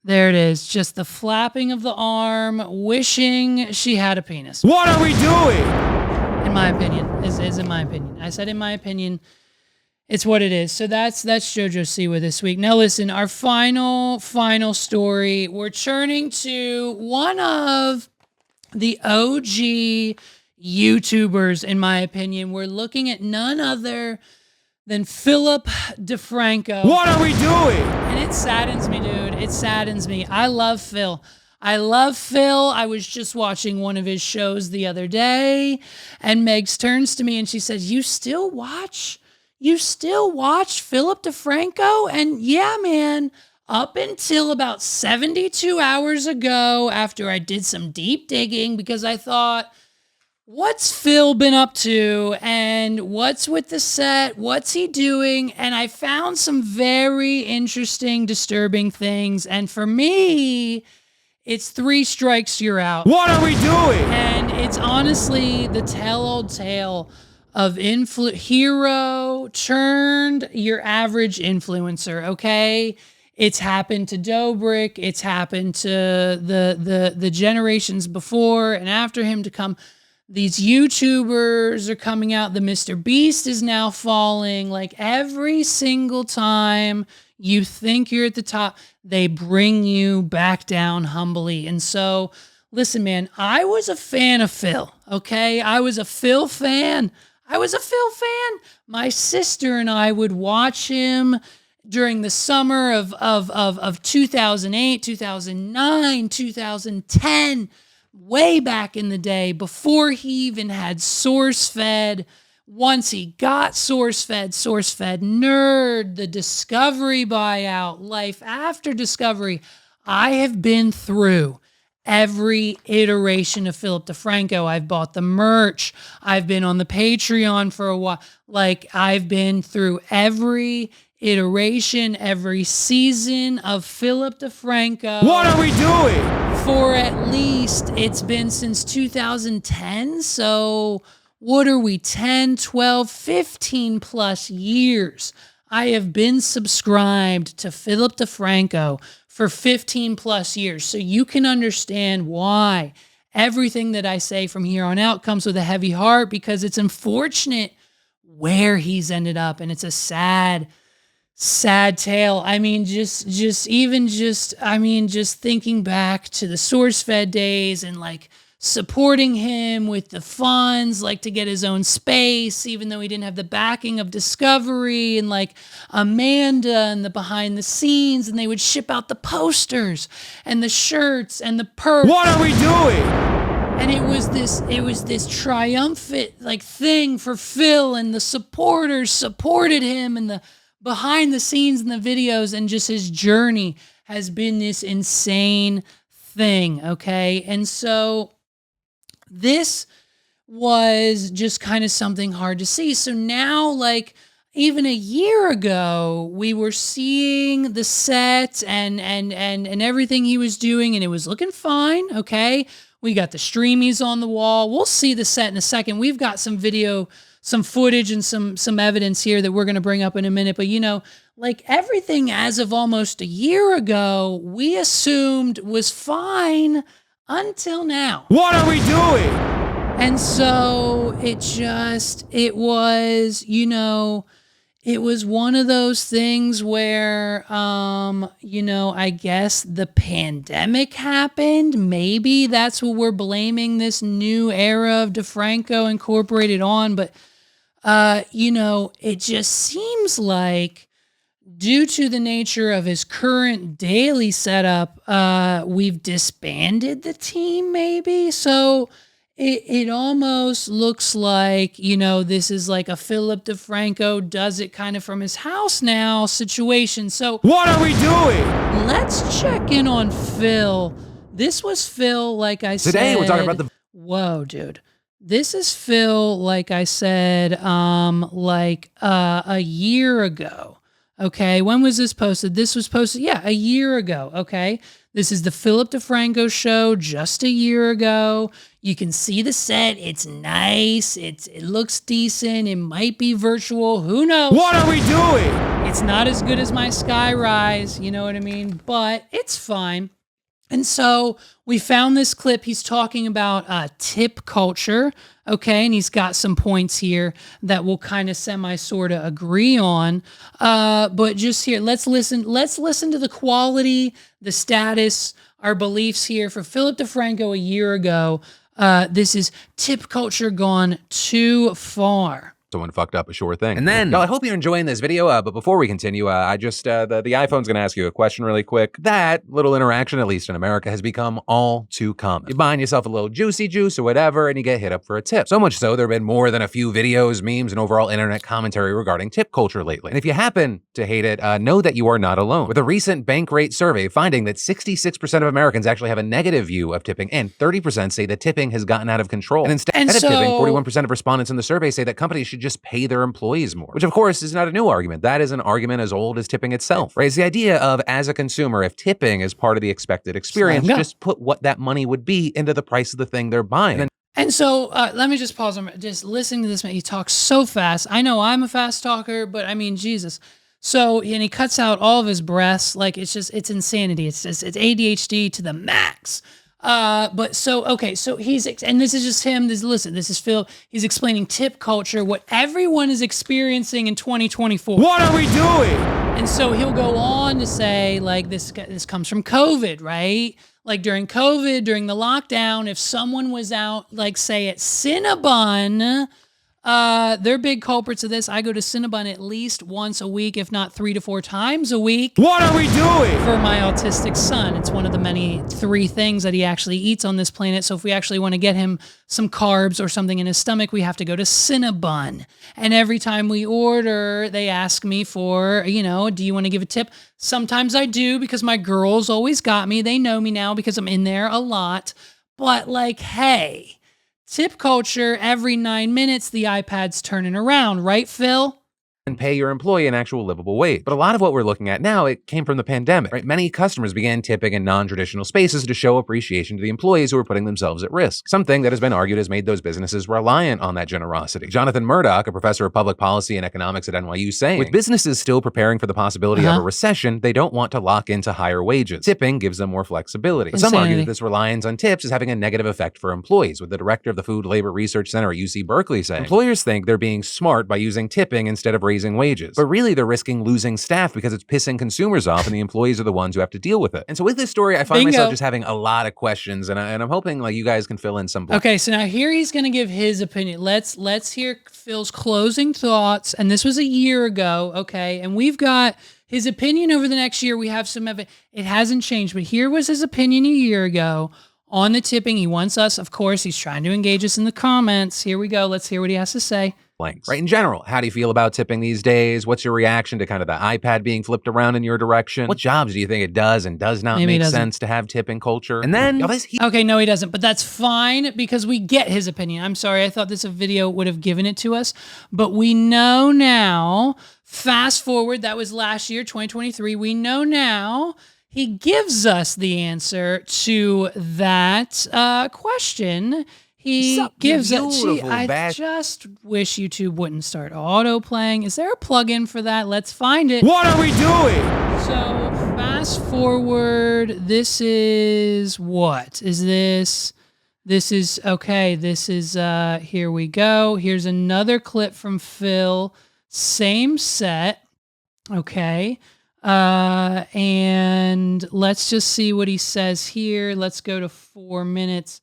There it is. Just the flapping of the arm, wishing she had a penis. What are we doing? In my opinion, is in my opinion. I said in my opinion, it's what it is. So that's JoJo Siwa this week. Now listen, our final story. We're turning to one of the OG YouTubers, in my opinion. We're looking at none other than Philip DeFranco. What are we doing? And it saddens me, dude. It saddens me. I love Phil. I was just watching one of his shows the other day, and Megs turns to me and she says, You still watch Philip DeFranco? And yeah, man, up until about 72 hours ago, after I did some deep digging, because I thought, what's Phil been up to, and what's with the set? What's he doing? And I found some very interesting, disturbing things. And for me, it's 3 strikes, you're out. What are we doing? And it's honestly the tell-old tale of hero turned your average influencer, okay? It's happened to Dobrik. It's happened to the generations before and after him to come. These YouTubers are coming out. The MrBEAST is now falling. Like every single time you think you're at the top, they bring you back down humbly. And so, listen, man, I was a fan of Phil, okay? I was a Phil fan. My sister and I would watch him during the summer of 2008, 2009, 2010, way back in the day, before he even had SourceFed. Once he got SourceFed Nerd, the Discovery buyout, life after Discovery, I have been through every iteration of Philip DeFranco. I've bought the merch. I've been on the Patreon for a while. Like, I've been through every iteration, every season of Philip DeFranco. What are we doing? For at least, it's been since 2010. So what are we, 10, 12, 15 plus years? I have been subscribed to Philip DeFranco for 15 plus years. So you can understand why everything that I say from here on out comes with a heavy heart, because it's unfortunate where he's ended up. And it's a sad tale. I mean, just thinking back to the SourceFed days and like supporting him with the funds, like to get his own space, even though he didn't have the backing of Discovery, and like Amanda and the behind the scenes, and they would ship out the posters and the shirts and the perks. What are we doing? And it was this triumphant like thing for Phil, and the supporters supported him, and the behind the scenes and the videos, and just his journey has been this insane thing. Okay. And so this was just kind of something hard to see. So now, like, even a year ago, we were seeing the set and everything he was doing, and it was looking fine. Okay. We got the streamies on the wall. We'll see the set in a second. We've got some video, some footage, and some evidence here that we're going to bring up in a minute. But, you know, like everything as of almost a year ago, we assumed was fine until now. What are we doing? And so it was, you know, it was one of those things where, you know, I guess the pandemic happened. Maybe that's what we're blaming this new era of DeFranco Incorporated on. But, you know, it just seems like due to the nature of his current daily setup, we've disbanded the team maybe. So it almost looks like, you know, this is like a Philip DeFranco does it kind of from his house now situation. So what are we doing? Let's check in on Phil. This was Phil, like I said. Today we're talking about the... Whoa, dude. This is Phil, like I said, a year ago. Okay, when was this posted? This was posted, a year ago, okay? This is the Philip DeFranco show just a year ago. You can see the set. It's nice. It looks decent. It might be virtual. Who knows? What are we doing? It's not as good as my Skyrise, you know what I mean? But it's fine. And so we found this clip. He's talking about tip culture, okay? And he's got some points here that we'll kind of sort of agree on. But just here, let's listen to the quality, the status, our beliefs here for Philip DeFranco a year ago. This is tip culture gone too far. Someone fucked up a sure thing. And then, I hope you're enjoying this video, but before we continue, I just, the iPhone's gonna ask you a question really quick. That little interaction, at least in America, has become all too common. You're buying yourself a little juicy juice or whatever, and you get hit up for a tip. So much so, there have been more than a few videos, memes, and overall internet commentary regarding tip culture lately. And if you happen to hate it, know that you are not alone. With a recent Bankrate survey finding that 66% of Americans actually have a negative view of tipping, and 30% say that tipping has gotten out of control. And instead of tipping, 41% of respondents in the survey say that companies should just pay their employees more, which of course is not a new argument. That is an argument as old as tipping itself, right? It's the idea of, as a consumer, if tipping is part of the expected experience, just put what that money would be into the price of the thing they're buying. And so let me just pause. Just listening to this man, he talks so fast. I know I'm a fast talker, but I mean, Jesus. So, and he cuts out all of his breaths. Like, it's insanity. It's ADHD to the max. But so, okay, so and this is just him, this is Phil, he's explaining tip culture, what everyone is experiencing in 2024. What are we doing? And so he'll go on to say, like, this comes from COVID, right? Like during COVID, during the lockdown, if someone was out, like say at Cinnabon, They're big culprits of this. I go to Cinnabon at least once a week, if not 3 to 4 times a week. What are we doing? For my autistic son. It's one of the many 3 things that he actually eats on this planet. So if we actually want to get him some carbs or something in his stomach, we have to go to Cinnabon. And every time we order, they ask me for, do you want to give a tip? Sometimes I do, because my girls always got me. They know me now because I'm in there a lot. But hey, tip culture, every 9 minutes, the iPad's turning around, right, Phil? And pay your employee an actual livable wage. But a lot of what we're looking at now, it came from the pandemic, right? Many customers began tipping in non-traditional spaces to show appreciation to the employees who were putting themselves at risk. Something that has been argued has made those businesses reliant on that generosity. Jonathan Murdoch, a professor of public policy and economics at NYU, saying, with businesses still preparing for the possibility of a recession, they don't want to lock into higher wages. Tipping gives them more flexibility. But some argue that this reliance on tips is having a negative effect for employees, with the director of the Food Labor Research Center at UC Berkeley saying, employers think they're being smart by using tipping instead of raising wages. But really, they're risking losing staff because it's pissing consumers off, and the employees are the ones who have to deal with it. And so with this story, I find myself just having a lot of questions, and I'm hoping you guys can fill in some blanks. Okay, so now here he's going to give his opinion. Let's hear Phil's closing thoughts. And this was a year ago, okay? And we've got his opinion over the next year. We have some of it. It hasn't changed, but here was his opinion a year ago on the tipping. He wants us, of course, he's trying to engage us in the comments. Here we go. Let's hear what he has to say. Right, in general, how do you feel about tipping these days? What's your reaction to kind of the iPad being flipped around in your direction? What jobs do you think it does and does not make sense to have tipping culture? And then, okay, no, he doesn't, but that's fine because we get his opinion. I'm sorry, I thought this video would have given it to us, but we know now, fast forward, that was last year, 2023, we know now he gives us the answer to that question. He gives it. I just wish YouTube wouldn't start auto-playing. Is there a plugin for that? Let's find it. What are we doing? So fast forward. This is what? Is this? This is okay. This is here we go. Here's another clip from Phil. Same set. Okay. And let's just see what he says here. Let's go to 4 minutes.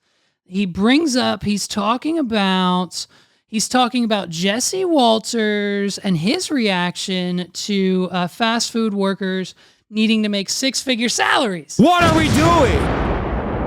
He brings up, he's talking about Jesse Walters and his reaction to fast food workers needing to make 6-figure salaries. What are we doing?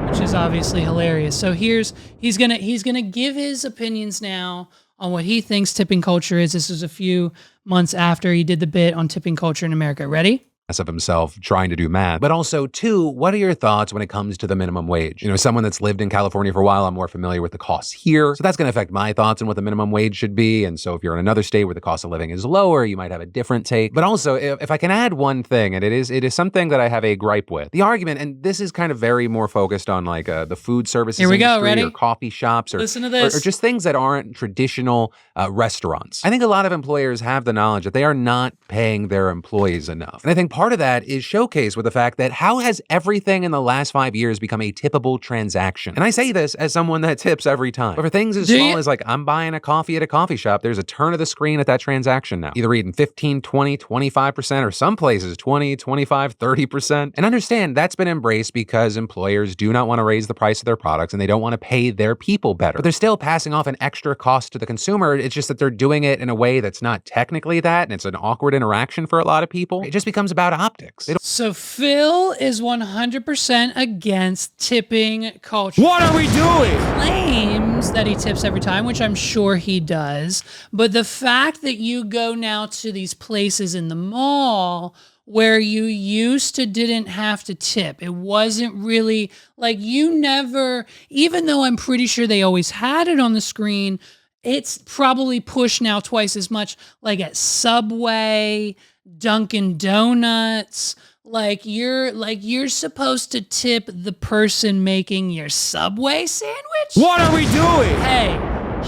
Which is obviously hilarious. So he's gonna give his opinions now on what he thinks tipping culture is. This was a few months after he did the bit on tipping culture in America. Ready? Of himself trying to do math. But also, 2, what are your thoughts when it comes to the minimum wage? Someone that's lived in California for a while, I'm more familiar with the costs here. So that's going to affect my thoughts on what the minimum wage should be. And so if you're in another state where the cost of living is lower, you might have a different take. But also, if I can add one thing, and it is something that I have a gripe with. The argument, and this is kind of very more focused on the food services industry, ready? Or coffee shops, or listen to this. Or just things that aren't traditional restaurants. I think a lot of employers have the knowledge that they are not paying their employees enough. And I think part of that is showcased with the fact that how has everything in the last 5 years become a tippable transaction? And I say this as someone that tips every time. But for things as small as I'm buying a coffee at a coffee shop, there's a turn of the screen at that transaction now. Either reading 15, 20, 25%, or some places 20, 25, 30%. And understand that's been embraced because employers do not want to raise the price of their products and they don't want to pay their people better. But they're still passing off an extra cost to the consumer. It's just that they're doing it in a way that's not technically that, and it's an awkward interaction for a lot of people. It just becomes about optics. So Phil is 100% against tipping culture. What are we doing? He claims that he tips every time, which I'm sure he does. But the fact that you go now to these places in the mall where you used to didn't have to tip, it wasn't really you never, even though I'm pretty sure they always had it on the screen, it's probably pushed now twice as much, at Subway, Dunkin' Donuts. You're supposed to tip the person making your Subway sandwich? What are we doing? Hey,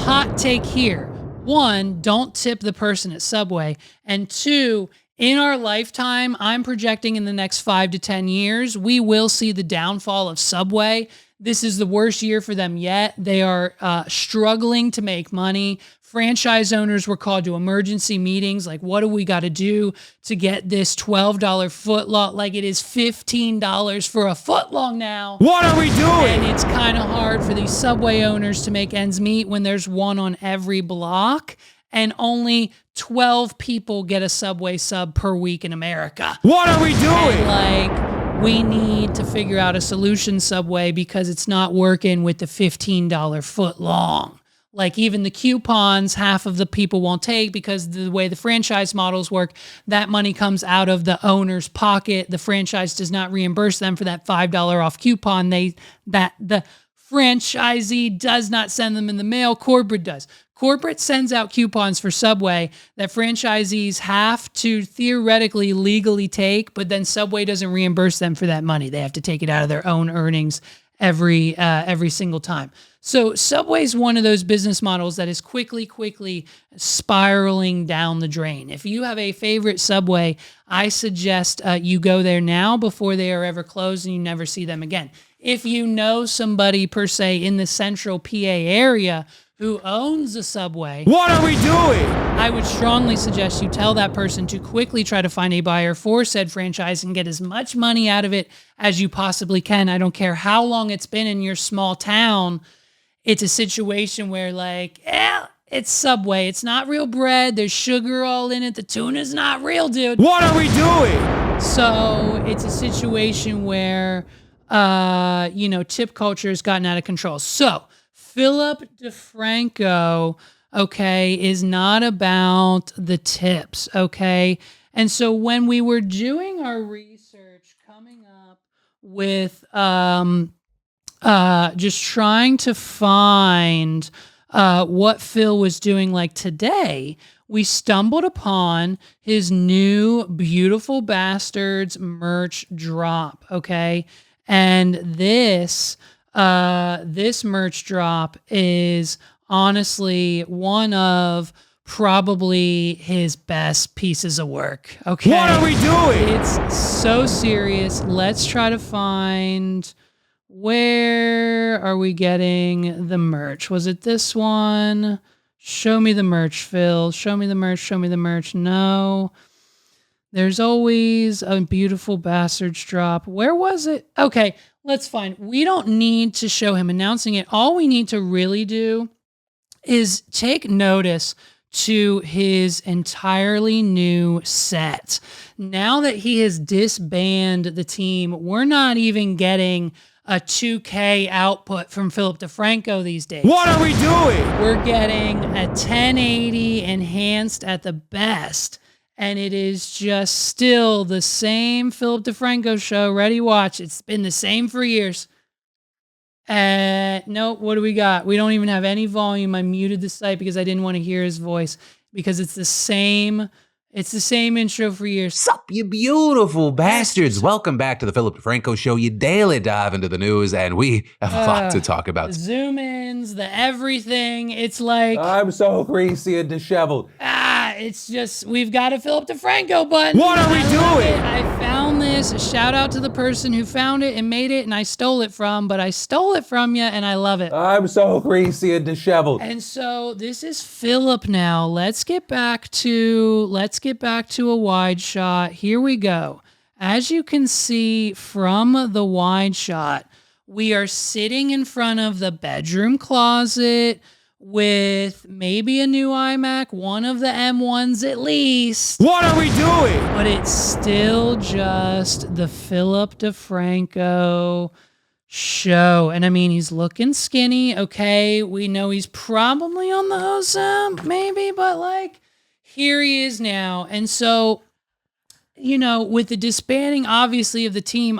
hot take here. 1, don't tip the person at Subway. And 2, in our lifetime, I'm projecting in the next 5 to 10 years, we will see the downfall of Subway. This is the worst year for them yet. They are struggling to make money franchise owners were called to emergency meetings. Like, what do we got to do to get this $12 foot long? Like, it is $15 for a foot long now. What are we doing? And it's kind of hard for these Subway owners to make ends meet when there's one on every block and only 12 people get a Subway sub per week in America. What are we doing? And like, we need to figure out a solution, Subway, because it's not working with the $15 foot long. Like, even the coupons, half of the people won't take because the way the franchise models work, that money comes out of the owner's pocket. The franchise does not reimburse them for that $5 off coupon. The franchisee does not send them in the mail. Corporate does. Corporate sends out coupons for Subway that franchisees have to theoretically legally take, but then Subway doesn't reimburse them for that money. They have to take it out of their own earnings every single time. So Subway's one of those business models that is quickly spiraling down the drain. If you have a favorite Subway, I suggest you go there now before they are ever closed and you never see them again. If you know somebody per se in the central PA area who owns a Subway, what are we doing? I would strongly suggest you tell that person to quickly try to find a buyer for said franchise and get as much money out of it as you possibly can. I don't care how long it's been in your small town. It's a situation where, like, it's Subway. It's not real bread. There's sugar all in it. The tuna's not real, dude. What are we doing? So it's a situation where, tip culture has gotten out of control. So Philip DeFranco, okay, is not about the tips, okay? And so when we were doing our research, coming up with just trying to find what Phil was doing like today, we stumbled upon his new Beautiful Bastards merch drop, okay? And this merch drop is honestly one of probably his best pieces of work, okay? What are we doing? It's so serious. Let's try to find... Where are we getting the merch? Was it this one? Show me the merch, Phil. Show me the merch. Show me the merch. No. There's always a Beautiful Bastards drop. Where was it? Okay, let's find. We don't need to show him announcing it. All we need to really do is take notice to his entirely new set. Now that he has disbanded the team, we're not even getting a 2K output from Philip DeFranco these days. What are we doing? We're getting a 1080 enhanced at the best, and it is just still the same Philip DeFranco show. Ready, watch. It's been the same for years. Nope, what do we got? We don't even have any volume. I muted the site because I didn't want to hear his voice because it's the same... It's the same intro for years. Sup, you beautiful bastards. Welcome back to the Philip DeFranco Show. You daily dive into the news, and we have a lot to talk about. The zoom-ins, the everything. It's like... I'm so greasy and disheveled. It's just, we've got a Philip DeFranco button. What are we doing? I found this. A shout out to the person who found it and made it, and I stole it from, but I stole it from you, and I love it. I'm so greasy and disheveled. And so this is Philip now. Let's get back to a wide shot. Here we go. As you can see from the wide shot, we are sitting in front of the bedroom closet with maybe a new iMac, one of the M1s at least. What are we doing? But it's still just the Philip DeFranco show. And I mean, he's looking skinny. Okay, we know he's probably on the Ozempic, maybe, but like, here he is now. And so, with the disbanding, obviously, of the team,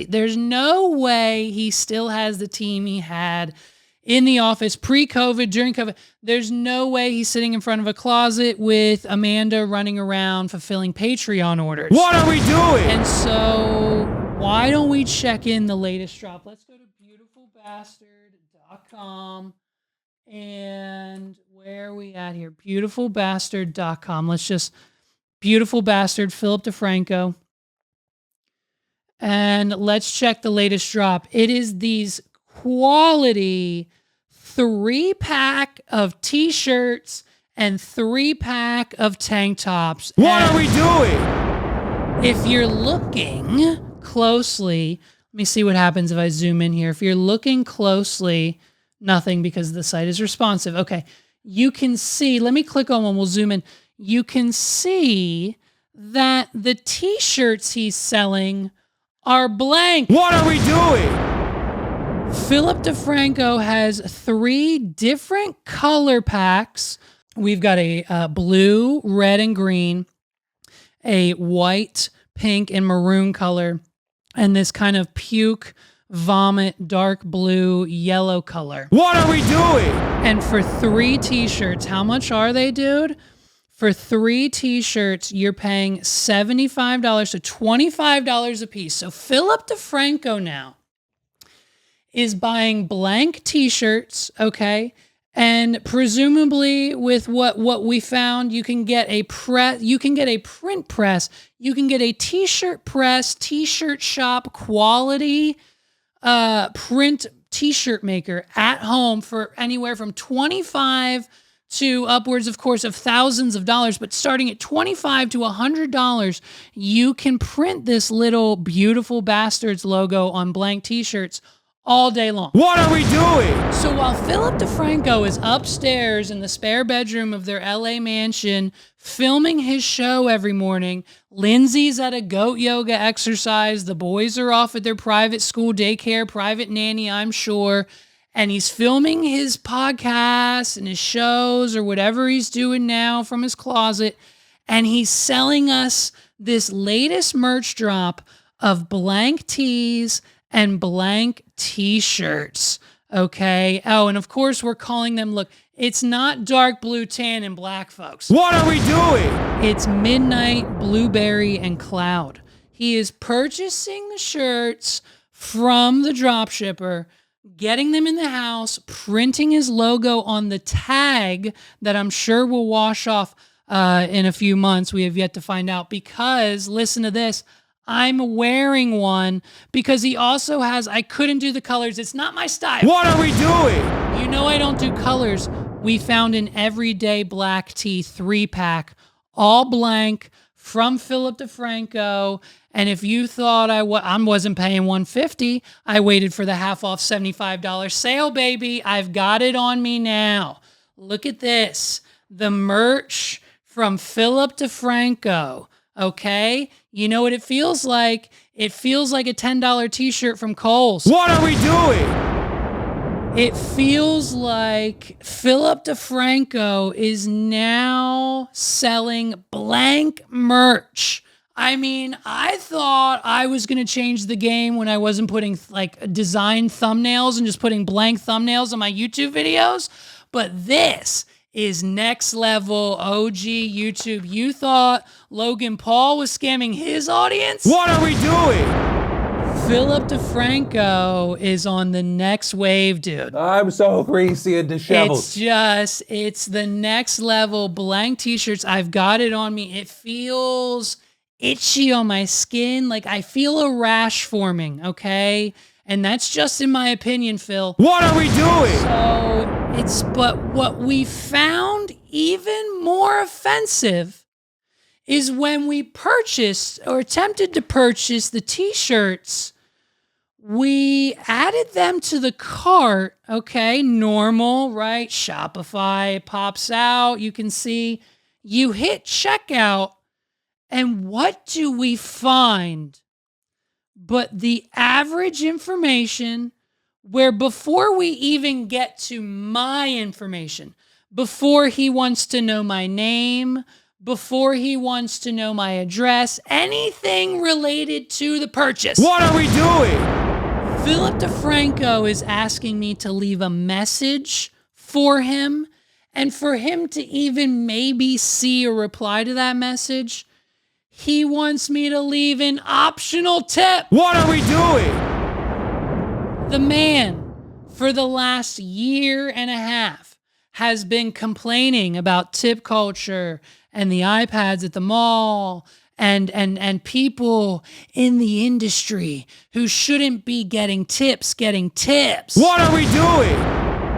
there's no way he still has the team he had in the office pre-COVID, during COVID. There's no way he's sitting in front of a closet with Amanda running around fulfilling Patreon orders. What are we doing? And so why don't we check in the latest drop? Let's go to beautifulbastard.com. And where are we at here? Beautifulbastard.com. Let's just... Beautiful Bastard, Philip DeFranco. And let's check the latest drop. It is these quality 3-pack of t-shirts and 3-pack of tank tops. What are we doing? If you're looking closely, let me see what happens if I zoom in here. If you're looking closely, nothing because the site is responsive. Okay, you can see, let me click on one, we'll zoom in. You can see that the t-shirts he's selling are blank. What are we doing? Philip DeFranco has 3 different color packs. We've got a blue, red, and green, a white, pink, and maroon color, and this kind of puke, vomit, dark blue, yellow color. What are we doing? And for 3 t-shirts, how much are they, dude? For 3 t-shirts, you're paying $75 to $25 a piece. So Philip DeFranco now is buying blank t-shirts, okay? And presumably with what we found, you can get a print press, you can get a t-shirt press, t-shirt shop quality print t-shirt maker at home for anywhere from $25 to upwards, of course, of thousands of dollars, but starting at $25 to $100, you can print this little beautiful bastards logo on blank t-shirts all day long. What are we doing? So while Philip DeFranco is upstairs in the spare bedroom of their LA mansion filming his show every morning, Lindsay's at a goat yoga exercise, the boys are off at their private school daycare, private nanny, I'm sure, and he's filming his podcasts and his shows or whatever he's doing now from his closet, and he's selling us this latest merch drop of blank tees and blank t-shirts, okay? Oh, and of course we're calling them, look, it's not dark blue, tan, and black, folks. What are we doing? It's midnight, blueberry, and cloud. He is purchasing the shirts from the dropshipper, getting them in the house, printing his logo on the tag that I'm sure will wash off in a few months. We have yet to find out because, listen to this, I'm wearing one because he also has, I couldn't do the colors. It's not my style. What are we doing? You know I don't do colors. We found an everyday black tee 3-pack, all blank, from Philip DeFranco. And if you thought I wasn't paying $150, I waited for the half off $75 sale, baby. I've got it on me now. Look at this. The merch from Philip DeFranco. Okay? You know what it feels like? It feels like a $10 t-shirt from Kohl's. What are we doing? It feels like Philip DeFranco is now selling blank merch. I mean, I thought I was going to change the game when I wasn't putting like design thumbnails and just putting blank thumbnails on my YouTube videos. But this is next level OG YouTube. You thought Logan Paul was scamming his audience? What are we doing? Philip DeFranco is on the next wave, dude. I'm so greasy and disheveled. It's the next level blank t-shirts. I've got it on me. It feels itchy on my skin. Like I feel a rash forming, okay? And that's just in my opinion, Phil. What are we doing? But what we found even more offensive is when we purchased or attempted to purchase the t-shirts, we added them to the cart, okay, normal, right? Shopify, it pops out, you can see, you hit checkout, and what do we find but the average information where before we even get to my information, before he wants to know my name, before he wants to know my address, anything related to the purchase. What are we doing? Philip DeFranco is asking me to leave a message for him, and for him to even maybe see or reply to that message, he wants me to leave an optional tip. What are we doing? The man, for the last year and a half, has been complaining about tip culture and the iPads at the mall and people in the industry who shouldn't be getting tips. What are we doing?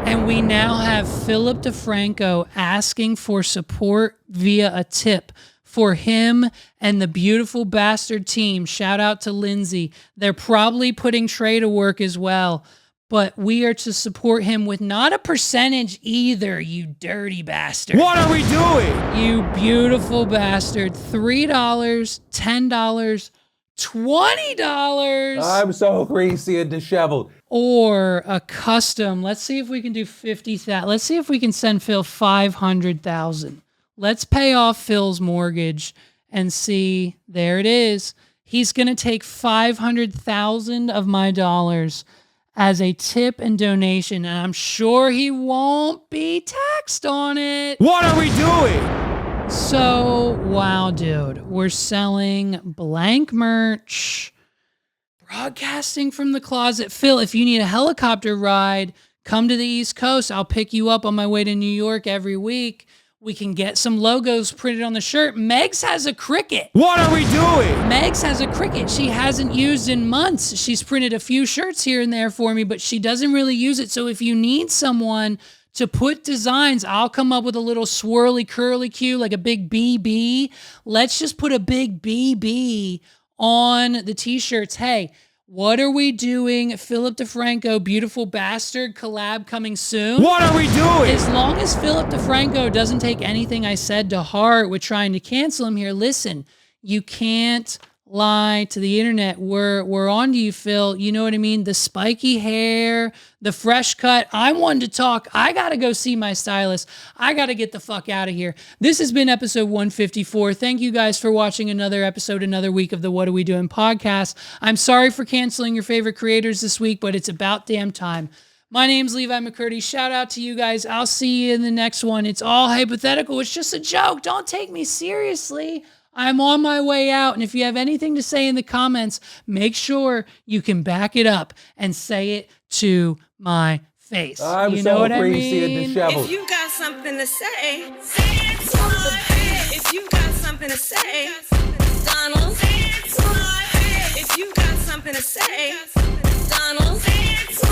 And we now have Philip DeFranco asking for support via a tip for him and the beautiful bastard team. Shout out to Lindsay. They're probably putting Trey to work as well. But we are to support him with not a percentage either, you dirty bastard. What are we doing? You beautiful bastard. $3, $10, $20. I'm so greasy and disheveled. Or a custom. Let's see if we can do 50,000. Let's see if we can send Phil 500,000. Let's pay off Phil's mortgage and see. There it is. He's going to take 500,000 of my dollars as a tip and donation, and I'm sure he won't be taxed on it. What are we doing? So, wow, dude, we're selling blank merch, broadcasting from the closet. Phil, if you need a helicopter ride, come to the East Coast. I'll pick you up on my way to New York every week. We can get some logos printed on the shirt. Megs has a cricket. What are we doing? Megs has a cricket she hasn't used in months. She's printed a few shirts here and there for me, but she doesn't really use it. So if you need someone to put designs, I'll come up with a little swirly curly Q, like a big BB. Let's just put a big BB on the t-shirts. Hey, what are we doing? Philip DeFranco, beautiful bastard collab coming soon. What are we doing? As long as Philip DeFranco doesn't take anything I said to heart with trying to cancel him here, listen, you can't lie to the internet. We're on to you, Phil. You know what I mean? The spiky hair, the fresh cut. I'm one to talk. I got to go see my stylist. I got to get the fuck out of here. This has been episode 154. Thank you guys for watching another episode, another week of the What Are We Doing podcast. I'm sorry for canceling your favorite creators this week, but it's about damn time. My name's Levi McCurdy. Shout out to you guys. I'll see you in the next one. It's all hypothetical. It's just a joke. Don't take me seriously. I'm on my way out, and if you have anything to say in the comments, make sure you can back it up and say it to my face. I'm you know so what greasy I mean? and disheveled. If you got something to say, say it to my face. If you got something to say, Donald, say it to my face. If you got something to say, Donald, say it to